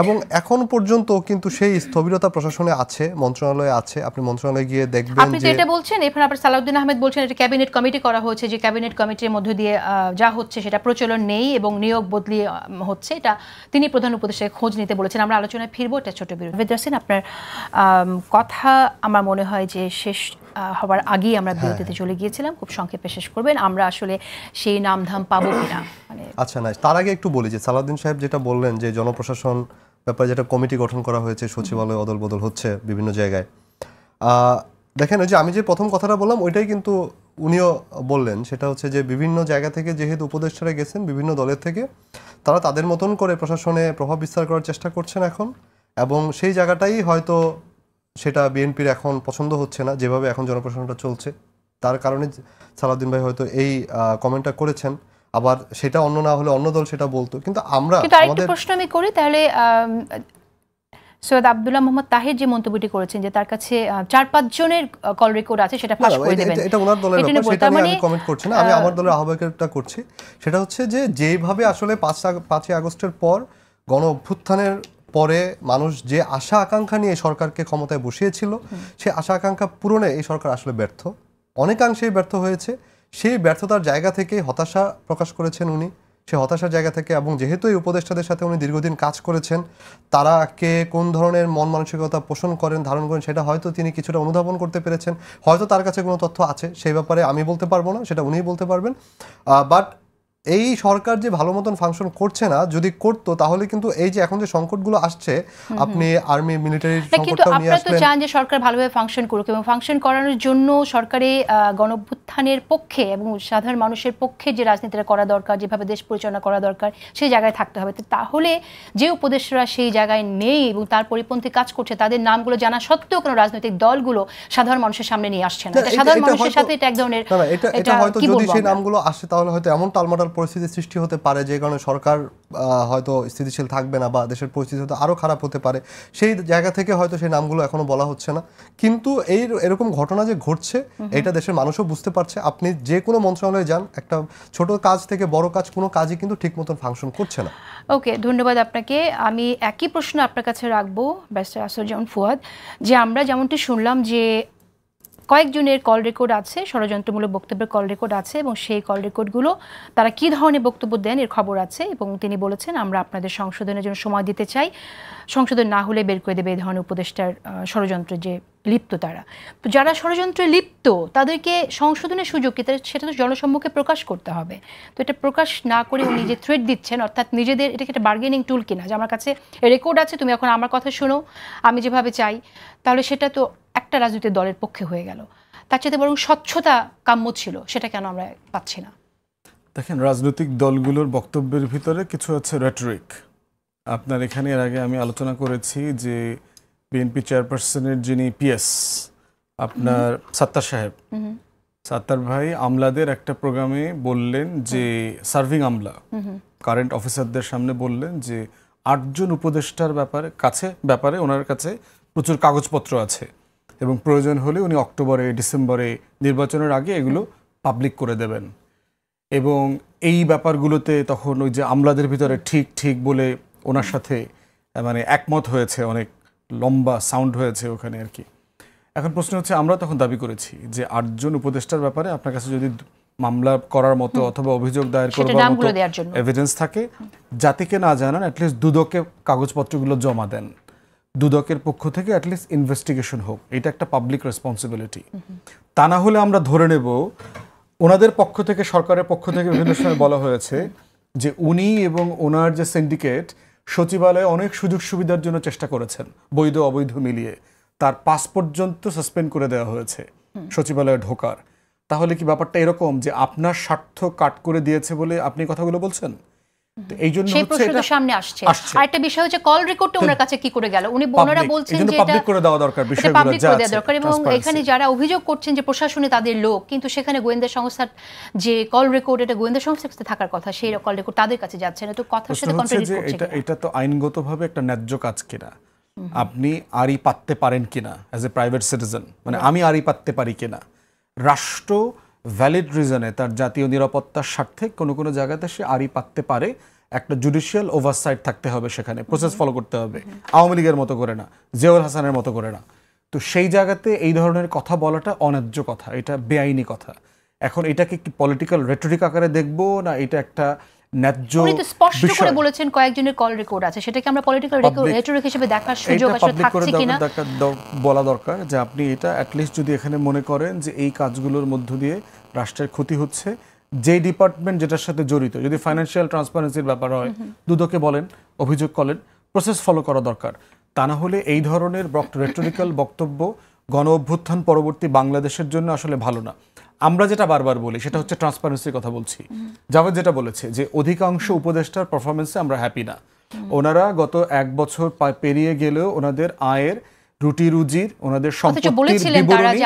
এবং এখন পর্যন্ত কিন্তু সেই স্থবিরতা প্রশাসনে আছে, মন্ত্রণালয়ে আছে। আপনি মন্ত্রণালয়ে গিয়ে দেখবেন আপনি তো এটা বলছেন, এরপর আপনার সালাউদ্দিন আহমেদ বলছেন এটা ক্যাবিনেট কমিটি করা হয়েছে, যে ক্যাবিনেট কমিটির মধ্য দিয়ে যা হচ্ছে সেটা প্রচলন নেই এবং নিয়োগ বদলি হচ্ছে, এটা তিনি প্রধান উপদেষ্টাকে খোঁজ নিতে বলেছেন। আমরা আলোচনায় ফিরবো, এটা ছোট বিরতি। জাভেদ রাসিন, আপনার কথা আমার মনে হয় যে শেষ হওয়ার আগেই আমরা বিরতিতে চলে গিয়েছিলাম, খুব সংক্ষেপে শেষ করবেন, আমরা আসলে সেই নামধাম পাবো কিনা। আচ্ছা না, তার আগে একটু বলি যে সালাউদ্দিন সাহেব যেটা বললেন যে জনপ্রশাসন ব্যাপারে যেটা কমিটি গঠন করা হয়েছে, সচিবালয় অদল বদল হচ্ছে বিভিন্ন জায়গায়, দেখেন ওই যে আমি যে প্রথম কথাটা বললাম ওইটাই কিন্তু উনিও বললেন, সেটা হচ্ছে যে বিভিন্ন জায়গা থেকে যেহেতু উপদেষ্টারা গেছেন বিভিন্ন দলের থেকে, তারা তাদের মতন করে প্রশাসনে প্রভাব বিস্তার করার চেষ্টা করছেন এখন, এবং সেই জায়গাটাই হয়তো সেটা বিএনপির এখন পছন্দ হচ্ছে না, যেভাবে এখন জনপ্রশাসনটা চলছে, তার কারণে সালাউদ্দিন ভাই হয়তো এই কমেন্টটা করেছেন। আবার সেটা অন্য না হলে অন্য দল সেটা বলতো, কিন্তু আমরা আমাদের প্রশ্ন আমি করি তাহলে, সৈয়দ আব্দুল্লাহ মোহাম্মদ তাহের যে মন্তব্যটি করেছেন যে তার কাছে 4-5 জনের কল রেকর্ড আছে, সেটা ফাঁস করে দিবেন, এটা ওনার দলের ব্যাপার, সেটা নিয়ে আমি কমেন্ট করছি না, আমি আমার দলের আহ্বায়কটা করছি। সেটা হচ্ছে যে যেভাবে আসলে 5ই আগস্টের পর গণ অভ্যুত্থানের পরে মানুষ যে আশা আকাঙ্ক্ষা নিয়ে সরকারকে ক্ষমতায় বসিয়েছিল, সেই আশা আকাঙ্ক্ষা পূরণে এই সরকার আসলে ব্যর্থ, অনেকাংশেই ব্যর্থ হয়েছে। সেই ব্যর্থতার জায়গা থেকে হতাশা প্রকাশ করেছেন উনি, সেই হতাশার জায়গা থেকে, এবং যেহেতু এই উপদেষ্টাদের সাথে উনি দীর্ঘদিন কাজ করেছেন, তারা কে কোন ধরনের মন মানসিকতা পোষণ করেন, ধারণ করেন, সেটা হয়তো তিনি কিছুটা অনুধাবন করতে পেরেছেন। হয়তো তার কাছে কোনো তথ্য আছে, সেই ব্যাপারে আমি বলতে পারবো না, সেটা উনিই বলতে পারবেন। বাট এই সরকার যে ভালো মতন ফাংশন করছে না, যদি করতো তাহলে কিন্তু এই যে এখন যে সংকটগুলো আসছে, আপনি আর্মি মিলিটারি সংকটটা নিয়ে আসলেন, আপনারা তো চান যে সরকার ভালোভাবে ফাংশন করুক, এবং ফাংশন করানোর জন্য সরকারে গণঅভ্যুত্থানের পক্ষে এবং সাধারণ মানুষের পক্ষে যে রাজনীতিটা করা দরকার, যেভাবে দেশ পরিচালনা করা দরকার, সেই জায়গায় থাকতে হবে। তাহলে যে উপদেষ্টারা সেই জায়গায় নেই এবং তার পরিপন্থী কাজ করছে, তাদের নামগুলো জানা সত্ত্বেও কোনো রাজনৈতিক দলগুলো সাধারণ মানুষের সামনে নিয়ে আসছে না, সাধারণ মানুষের সাথে এটা এক ধরনের, এটা হয়তো যদি সেই নামগুলো আসে তাহলে হয়তো এমন টালমাটাল পরিস্থিতি সৃষ্টি হতে পারে, যে কারণে সরকার হয়তো স্থিতিশীল থাকবে না বা দেশের পরিস্থিতি হয়তো আরো খারাপ হতে পারে। সেই জায়গা থেকে হয়তো সেই নামগুলো এখনো বলা হচ্ছে না, কিন্তু এরকম ঘটনা যে ঘটছে এটা দেশের মানুষও বুঝতে পারছে। আপনি যে কোনো মন্ত্রণালয়ে যান, একটা ছোট কাজ থেকে বড় কাজ, কোনো কাজই কিন্তু ঠিক মতন ফাংশন করছে না। ওকে, ধন্যবাদ আপনাকে। আমি একই প্রশ্ন আপনার কাছে রাখবো ব্যারিস্টার আসরুজ্জামান ফুয়াদ, যে আমরা যেমনটি শুনলাম যে কয়েকজনের কল রেকর্ড আছে, ষড়যন্ত্রমূলক বক্তব্যের কল রেকর্ড আছে, এবং সেই কল রেকর্ডগুলো তারা কী ধরনের বক্তব্য দেন এর খবর আছে। এবং তিনি বলেছেন আমরা আপনাদের সংশোধনের জন্য সময় দিতে চাই, সংশোধন না হলে বের করে দেবে এই ধরনের উপদেষ্টার ষড়যন্ত্রে যে লিপ্ত তারা। তো যারা ষড়যন্ত্রে লিপ্ত তাদেরকে সংশোধনের সুযোগ কি, সেটা তো জনসম্মুখে প্রকাশ করতে হবে। তো এটা প্রকাশ না করে উনি যে থ্রেট দিচ্ছেন, অর্থাৎ নিজেদের এটাকে একটা বার্গেনিং টুল কিনা, যে আমার কাছে রেকর্ড আছে, তুমি এখন আমার কথা শোনো, আমি যেভাবে চাই, তাহলে সেটা তো একটা রাজনৈতিক দলের পক্ষে হয়ে গেল। তার চাইতে বরং স্বচ্ছতা কাম্য ছিল, সেটা কেন আমরা পাচ্ছি না? দেখেন, রাজনৈতিক দলগুলোর বক্তব্যের ভিতরে কিছু আছে রেটরিক। আপনার এখানে এর আগে আমি আলোচনা করেছি যে বিএনপি চেয়ারপারসনের যিনি পিএস আপনার সাত্তার সাহেব, সাত্তার ভাই আমলাদের একটা প্রোগ্রামে বললেন যে সার্ভিং আমলা কারেন্ট অফিসারদের সামনে বললেন যে 8 জন উপদেষ্টার ব্যাপারে ওনার কাছে প্রচুর কাগজপত্র আছে এবং প্রয়োজন হলে উনি অক্টোবরে ডিসেম্বরে নির্বাচনের আগে এগুলো পাবলিক করে দেবেন। এবং এই ব্যাপারগুলোতে তখন ওই যে আমলাদের ভিতরে ঠিক ঠিক বলে ওনার সাথে মানে একমত হয়েছে, অনেক লম্বা সাউন্ড হয়েছে ওখানে আর কি। এখন প্রশ্ন হচ্ছে, আমরা তখন দাবি করেছি যে 8 জন উপদেষ্টার ব্যাপারে আপনার কাছে যদি মামলা করার মতো অথবা অভিযোগ দায়ের করবার মতো এভিডেন্স থাকে, জাতিকে না জানান, অ্যাটলিস্ট দুদকে কাগজপত্রগুলো জমা দেন, দুদকের পক্ষ থেকে অ্যাটলিস্ট ইনভেস্টিগেশন হোক, এটা একটা পাবলিক রেসপন্সিবিলিটি। তা না হলে আমরা ধরে নেব ওনাদের পক্ষ থেকে, সরকারের পক্ষ থেকে বিভিন্ন সময় বলা হয়েছে যে উনি এবং ওনার যে সিন্ডিকেট সচিবালয়ে অনেক সুযোগ সুবিধার জন্য চেষ্টা করেছেন, বৈধ অবৈধ মিলিয়ে, তার পাস পর্যন্ত সাসপেন্ড করে দেওয়া হয়েছে সচিবালয়ে ঢোকার। তাহলে কি ব্যাপারটা এরকম যে আপনার স্বার্থ কাট করে দিয়েছে বলে আপনি কথাগুলো বলছেন? এই জন্য সামনে আসছে। আরেকটা বিষয় হচ্ছে কল রেকর্ডটা ওনার কাছে কি করে গেল? উনি ওনারা বলছেন যে এটা পাবলিক করে দেওয়া দরকার, বিষয়গুলো যা আছে দরকার। এবং এখানে যারা অভিযোগ করছেন যে প্রশাসনে তাদের লোক, কিন্তু সেখানে গোয়েন্দা সংস্থার যে কল রেকর্ড, এটা গোয়েন্দা সংস্থার কাছে থাকার কথা, সেই কল রেকর্ড তাদের কাছে যাচ্ছে না। তো কথার সাথে কন্ট্রাডিক্ট করছে। এটা তো আইনগতভাবে একটা ন্যায্য কাজ কিনা, আপনি আরই পাততে পারেন কিনা অ্যাজ এ প্রাইভেট সিটিজেন, মানে আমি আরই পাততে পারি কিনা, রাষ্ট্র ভ্যালিড রিজনে তার জাতীয় নিরাপত্তার স্বার্থে কোনো কোনো জায়গাতে সে আরই পাততে পারে। একটা জুডিশিয়াল ওভারসাইট থাকতে হবে, সেখানে প্রসেস ফলো করতে হবে, আওয়ামী লীগের মতো করে না, জিয়াউল হাসানের মতো করে না। তো সেই জায়গাতে এই ধরনের কথা বলাটা অন্যায্য কথা, এটা বেআইনি কথা। এখন এটাকে কি পলিটিক্যাল রেটরিক আকারে দেখবো, না এটা একটা ন্যায্য? উনি তো স্পষ্ট করে বলেছেন কয়েকজনের কল রেকর্ড আছে, সেটাকে আমরা পলিটিক্যাল রেটরিক হিসেবে দেখার সুযোগ আসলে থাকছে কিনা বলা দরকার। যে আপনি এটা অ্যাটলিস্ট যদি এখানে মনে করেন যে এই কাজগুলোর মধ্য দিয়ে রাষ্ট্রের ক্ষতি হচ্ছে, যে ডিপার্টমেন্ট যেটার সাথে জড়িত, যদি ফাইন্যান্সিয়াল ট্রান্সপারেন্সির ব্যাপার হয়, দুদকে বলেন, অভিযোগ করেন, প্রসেস ফলো করা দরকার। তা না হলে এই ধরনের রেটরিক্যাল বক্তব্য গণ অভ্যুত্থান পরবর্তী বাংলাদেশের জন্য আসলে ভালো না। আমরা যেটা বারবার বলি সেটা হচ্ছে ট্রান্সপারেন্সির কথা বলছি। জাভেদ যেটা বলেছে যে অধিকাংশ উপদেষ্টার পারফরমেন্সে আমরা হ্যাপি না। ওনারা গত 1 বছর পেরিয়ে গেলেও ওনাদের আয়ের রুটি রুজির, ওনাদের সম্পত্তির বিবরণী,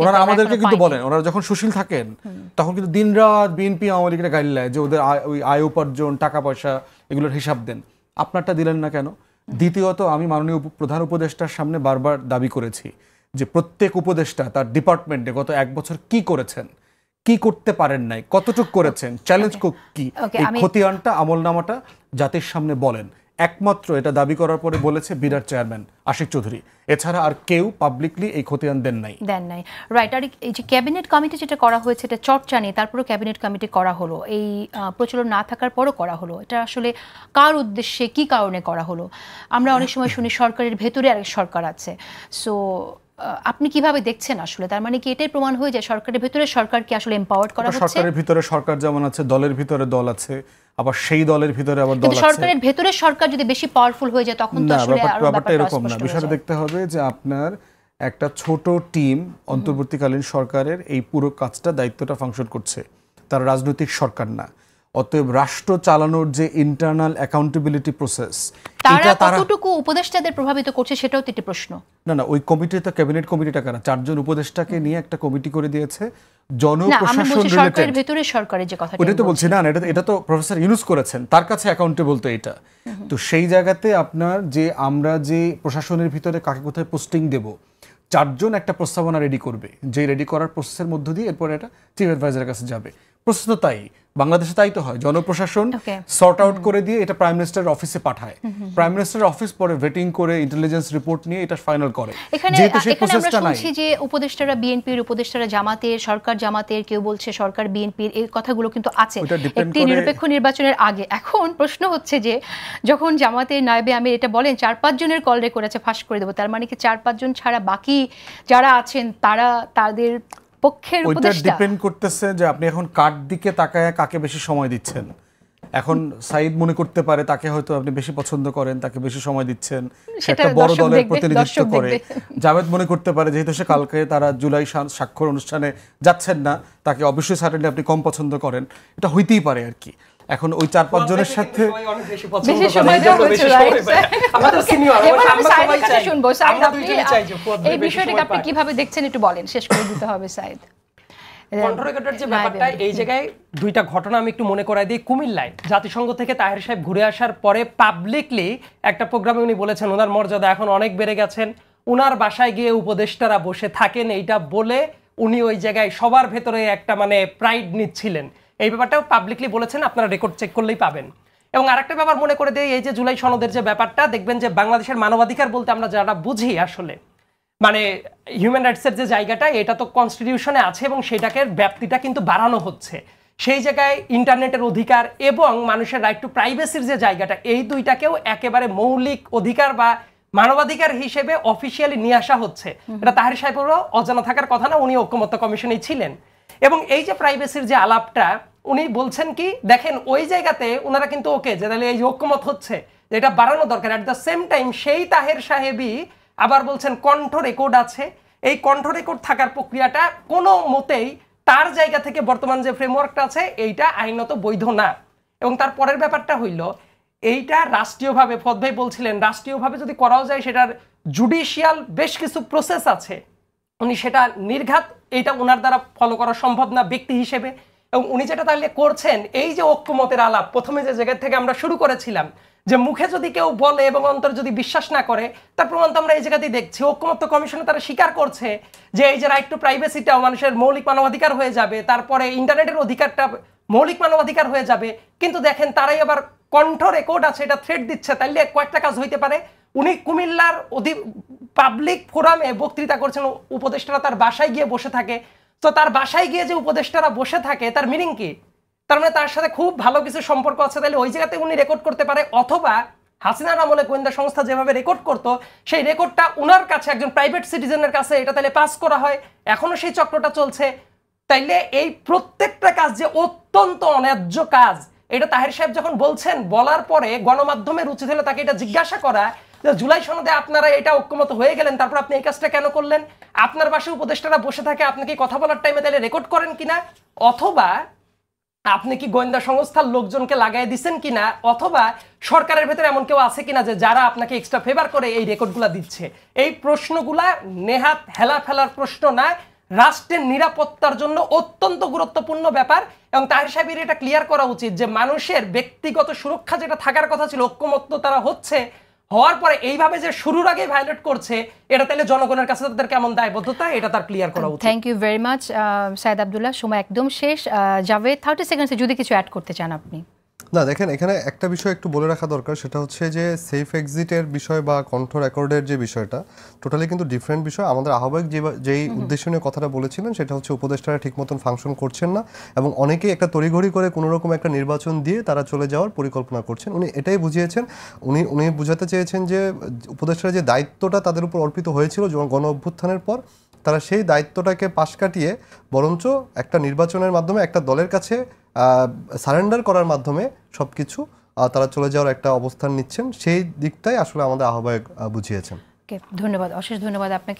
ওনারা আমাদেরকে কিন্তু বলেন, ওনারা যখন সুশীল থাকেন তখন কিন্তু দিনরাত বিএনপি আওয়ামী লীগের গাইডলাইন যে ওদের ওই আয় উপার্জন, টাকা পয়সা, এগুলোর হিসাব দেন। আপনারটা দিলেন না কেন? দ্বিতীয়ত, আমি মাননীয় প্রধান উপদেষ্টার সামনে বারবার দাবি করেছি যে প্রত্যেক উপদেষ্টা তার ডিপার্টমেন্টে গত 1 বছর কি করেছেন, কি করতে পারেন নাই, কতটুকু করেছেন, চ্যালেঞ্জ কি, এই খতিয়ানটা, আমলনামাটা জাতির সামনে বলেন। একমাত্র এটা দাবি করার পরে বলেছে বিরাট চেয়ারম্যান আশিক চৌধুরী, এছাড়া আর কেউ পাবলিকলি এই খতিয়ান দেন নাই। রাইট। আর এই যে ক্যাবিনেট কমিটি যেটা করা হয়েছে, এটা চর্চা নেই, তারপরেও ক্যাবিনেট কমিটি করা হলো, এই প্রচলন না থাকার পরও করা হলো, এটা আসলে কার উদ্দেশ্যে, কি কারণে করা হলো? আমরা অনেক সময় শুনি সরকারের ভেতরে আরেক সরকার আছে। সো আপনি কিভাবে দেখছেন আসলে? তার মানে কি এটাই প্রমাণ হয়ে যায় সরকারের ভিতরে সরকারকে আসলে এম্পাওয়ার্ড করা হচ্ছে? সরকারের ভিতরে সরকার যেমন আছে, দলের ভিতরে দল আছে, আবার সেই দলের ভিতরে আবার দল আছে। সরকারের ভিতরে সরকার যদি বেশি পাওয়ারফুল হয়ে যায় তখন তো আসলে আরো ব্যাপারটা এরকম না। বিষয়টা দেখতে হবে যে আপনার একটা ছোট টিম অন্তর্বর্তীকালীন সরকারের এই পুরো কাজটা, দায়িত্বটা ফাংশন করছে, তার রাজনৈতিক সরকার না। অতএব রাষ্ট্র চালানোর যে ইন্টারনাল অ্যাকাউন্টেবিলিটি প্রসেস, এটা কতটুকু উপদেষ্টাদের প্রভাবিত করছে সেটাও তো একটি প্রশ্ন। না, ওই কমিটিতে ক্যাবিনেট কমিটিটা কারা? 4 জন উপদেষ্টাকে নিয়ে একটা কমিটি করে দিয়েছে জনপ্রশাসন রিলেটেড। সরকারের ভিতরে সরকারের যে কথা, ওটা তো বলছি না, এটা তো প্রফেসর ইউনুস করেছেন, তার কাছে অ্যাকাউন্টেবল তো এটা। তো সেই জায়গাতে আপনার যে আমরা যে প্রশাসনের ভিতরে কাকে কোথায় পোস্টিং দেব, 4 জন একটা প্রস্তাবনা রেডি করবে, যে রেডি করার প্রসেসের মধ্য দিয়ে এরপর এটা চিফ অ্যাডভাইজারের কাছে যাবে। প্রসেস তো তাই, বাংলাদেশে তাই তো হয়, জনপ্রশাসন সর্ট আউট করে দিয়ে এটা প্রাইম মিনিস্টারের অফিসে পাঠায়, প্রাইম মিনিস্টারের অফিস পরে ভেটিং করে ইন্টেলিজেন্স রিপোর্ট নিয়ে এটা ফাইনাল করে। যেহেতু সেই প্রসেসটা নাই, যে উপদেষ্টারা বিএনপির, উপদেষ্টারা জামাতের, সরকার জামাতের, কেউ বলছে সরকার বিএনপির, এই কথাগুলো কিন্তু আছে একটি নিরপেক্ষ নির্বাচনের আগে। এখন প্রশ্ন হচ্ছে যে যখন জামাতের নায়েবে আমির এটা বলেন 4-5 জনের কল রেকর্ড আছে, ফাঁস করে দেবো, তার মানে কি 4-5 জন ছাড়া বাকি যারা আছেন তারা তাদের পক্ষের উপদেষ্টা? ডিপেন্ড করতেছে যে আপনি এখন কার দিকে তাকায় কাকে বেশি সময় দিচ্ছেন। এখন সাইদ মনে করতে পারে তাকে হয়তো আপনি বেশি পছন্দ করেন, তাকে বেশি সময় দিচ্ছেন, একটা বড় দলের প্রতিনিধিত্ব করে। জাভেদ মনে করতে পারে যেহেতু সে কালকে তারা জুলাই স্বাক্ষর অনুষ্ঠানে যাচ্ছেন না, তাকে অবশ্যই সার্টেনলি আপনি কম পছন্দ করেন, এটা হইতেই পারে আর কি। এখন ওই 4-5 জনের সাথে এই বিষয়টাকে আপনি কিভাবে দেখছেন একটু বলেন, শেষ করে দিতে হবে সাইদ। কন্ট্রোল রেকর্ডের যে ব্যাপারটা, এই জায়গায় দুইটা ঘটনা আমি একটু মনে করাই দিই। কুমিল্লায় জাতিসংঘ থেকে তাহের সাহেব ঘুরে আসার পরে পাবলিকলি একটা প্রোগ্রামে উনি বলেছেন ওনার মর্যাদা এখন অনেক বেড়ে গেছেন, উনার বাসায় গিয়ে উপদেষ্টারা বসে থাকেন, এইটা বলে উনি ওই জায়গায় সবার ভেতরে একটা মানে প্রাইড নিচ্ছিলেন। এই ব্যাপারটাও পাবলিকলি বলেছেন, আপনারা রেকর্ড চেক করলেই পাবেন। এবং আরেকটা ব্যাপার মনে করে দেয়, এই যে জুলাই সনদের যে ব্যাপারটা, দেখবেন যে বাংলাদেশের মানবাধিকার বলতে আমরা যারা বুঝি আসলে মানে হিউম্যান রাইটসের যে জায়গাটা, এটা তো কনস্টিটিউশনে আছে এবং সেটাকে ব্যাপ্তিটা কিন্তু বাড়ানো হচ্ছে। সেই জায়গায় ইন্টারনেটের অধিকার এবং মানুষের রাইট টু প্রাইভেসির যে জায়গাটা, এই দুইটাকেও একেবারে মৌলিক অধিকার বা মানবাধিকার হিসেবে অফিসিয়ালি নিয়ে আসা হচ্ছে। এটা তাহের সাহেবেরও অজানা থাকার কথা না, উনি ঐক্যমত্য কমিশনেই ছিলেন। এবং এই যে প্রাইভেসির যে আলাপটা উনি বলছেন কি, দেখেন ওই জায়গাতে ওনারা কিন্তু ওকে যে তাহলে এই যে ঐক্যমত হচ্ছে যে এটা বাড়ানো দরকার, অ্যাট দ্য সেম টাইম সেই তাহের সাহেবই আবার বলছেন কণ্ঠ রেকর্ড আছে, এই কণ্ঠ রেকর্ড থাকার প্রক্রিয়াটা কোনো মতেই তার জায়গা থেকে বর্তমান যে ফ্রেমওয়ার্কটা আছে এইটা আইনত বৈধ না। এবং তার পরের ব্যাপারটা হইল এইটা রাষ্ট্রীয়ভাবে, ফদ ভাই বলছিলেন রাষ্ট্রীয়ভাবে যদি করাও যায় সেটার জুডিশিয়াল বেশ কিছু প্রসেস আছে, উনি সেটা নির্ঘাত এইটা ওনার দ্বারা ফলো করা সম্ভব না ব্যক্তি হিসেবে। এবং উনি যেটা তাহলে করছেন, এই যে ঐক্যমতের আলাপ প্রথমে যে জায়গা থেকে আমরা শুরু করেছিলাম, যে মুখে যদি কেউ বলে এবং অন্তর যদি বিশ্বাস না করে, তার প্রমাণ তো আমরা এই জায়গাতেই দেখছি। ঐক্যমত্য কমিশনে তারা স্বীকার করছে যে এই যে রাইট টু প্রাইভেসিটাও মানুষের মৌলিক মানবাধিকার হয়ে যাবে, তারপরে ইন্টারনেটের অধিকারটা মৌলিক মানবাধিকার হয়ে যাবে। কিন্তু দেখেন তারাই আবার কণ্ঠ রেকর্ড আছে, এটা থ্রেট দিচ্ছে। তাইলে কয়েকটা কাজ হইতে পারে, উনি কুমিল্লার পাবলিক ফোরামে বক্তৃতা করছেন, উপদেষ্টারা তার বাসায় গিয়ে বসে থাকে। তো তার বাসায় গিয়ে যে উপদেষ্টারা বসে থাকে তার মিনিং কি? তার মানে তার সাথে খুব ভালো কিছু সম্পর্ক আছে, তাহলে ওই জায়গাতে উনি রেকর্ড করতে পারে। অথবা হাসিনার আমলে গোয়েন্দা সংস্থা যেভাবে রেকর্ড করতো, সেই রেকর্ডটা উনার কাছে একজন প্রাইভেট সিটিজেনের কাছে এটা তাহলে পাস করা হয়, এখনো সেই চক্রটা চলছে। তাইলে এই প্রত্যেকটা কাজ যে অত্যন্ত অন্যায্য কাজ, এটা তাহের সাহেব যখন বলছেন, বলার পরে গণমাধ্যমের উচিত হলো তাকে এটা জিজ্ঞাসা করা যে জুলাই সনদে আপনারা এটা ঐক্যমত হয়ে গেলেন, তারপর আপনি এই কাজটা কেন করলেন? আপনার বাসায় উপদেষ্টারা বসে থাকে, আপনি কি কথা বলার টাইমে তাহলে রেকর্ড করেন কিনা? অথবা আপনি কি গোয়েন্দা সংস্থার লোকজনকে লাগাই দিচ্ছেন কিনা? অথবা সরকারের ভেতরে এমন কেউ আছে কিনা যে যারা আপনাকে এক্সট্রা ফেভার করে এই রেকর্ডগুলা দিচ্ছে? এই প্রশ্নগুলা নেহাত হেলা ফেলার প্রশ্ন না, রাষ্ট্রের নিরাপত্তার জন্য অত্যন্ত গুরুত্বপূর্ণ ব্যাপার। এবং তাহের সাহেবের এটা ক্লিয়ার করা উচিত যে মানুষের ব্যক্তিগত সুরক্ষা যেটা থাকার কথা ছিল, ঐক্যমত্য তারা হচ্ছে, হওয়ার পরে এইভাবে যে শুরুর আগে ভায়োলেট করছে, এটা তাহলে জনগণের কাছে তাদের কেমন দায়বদ্ধতা, এটা তার ক্লিয়ার করা উচিত। Thank you very much Saeed Abdullah, সময় একদম শেষ। জাভেদ 30 সেকেন্ডসে যদি কিছু অ্যাড করতে চান আপনি। না দেখেন, এখানে একটা বিষয় একটু বলে রাখা দরকার, সেটা হচ্ছে যে সেফ এক্সিটের বিষয় বা কণ্ঠ রেকর্ডের যে বিষয়টা টোটালি কিন্তু ডিফারেন্ট বিষয়। আমাদের আহ্বায়ক যেই উদ্দেশ্য নিয়ে কথাটা বলেছিলেন সেটা হচ্ছে উপদেষ্টারা ঠিক মতন ফাংশন করছেন না এবং অনেকেই একটা তড়িঘড়ি করে কোনো রকম একটা নির্বাচন দিয়ে তারা চলে যাওয়ার পরিকল্পনা করছেন। উনি এটাই বুঝিয়েছেন, উনি বুঝাতে চেয়েছেন যে উপদেষ্টার যে দায়িত্বটা তাদের উপর অর্পিত হয়েছিল গণ অভ্যুত্থানের পর, তারা সেই দায়িত্বটাকে পাশ কাটিয়ে বরঞ্চ একটা নির্বাচনের মাধ্যমে একটা দলের কাছে সারেন্ডার করার মাধ্যমে সব কিছু তারা চলে যাওয়ার একটা অবস্থান নিচ্ছেন। সেই দিকটাই আসলে আমাদের আহ্বায়ক বুঝিয়েছেন। ধন্যবাদ, অশেষ ধন্যবাদ আপনাকে।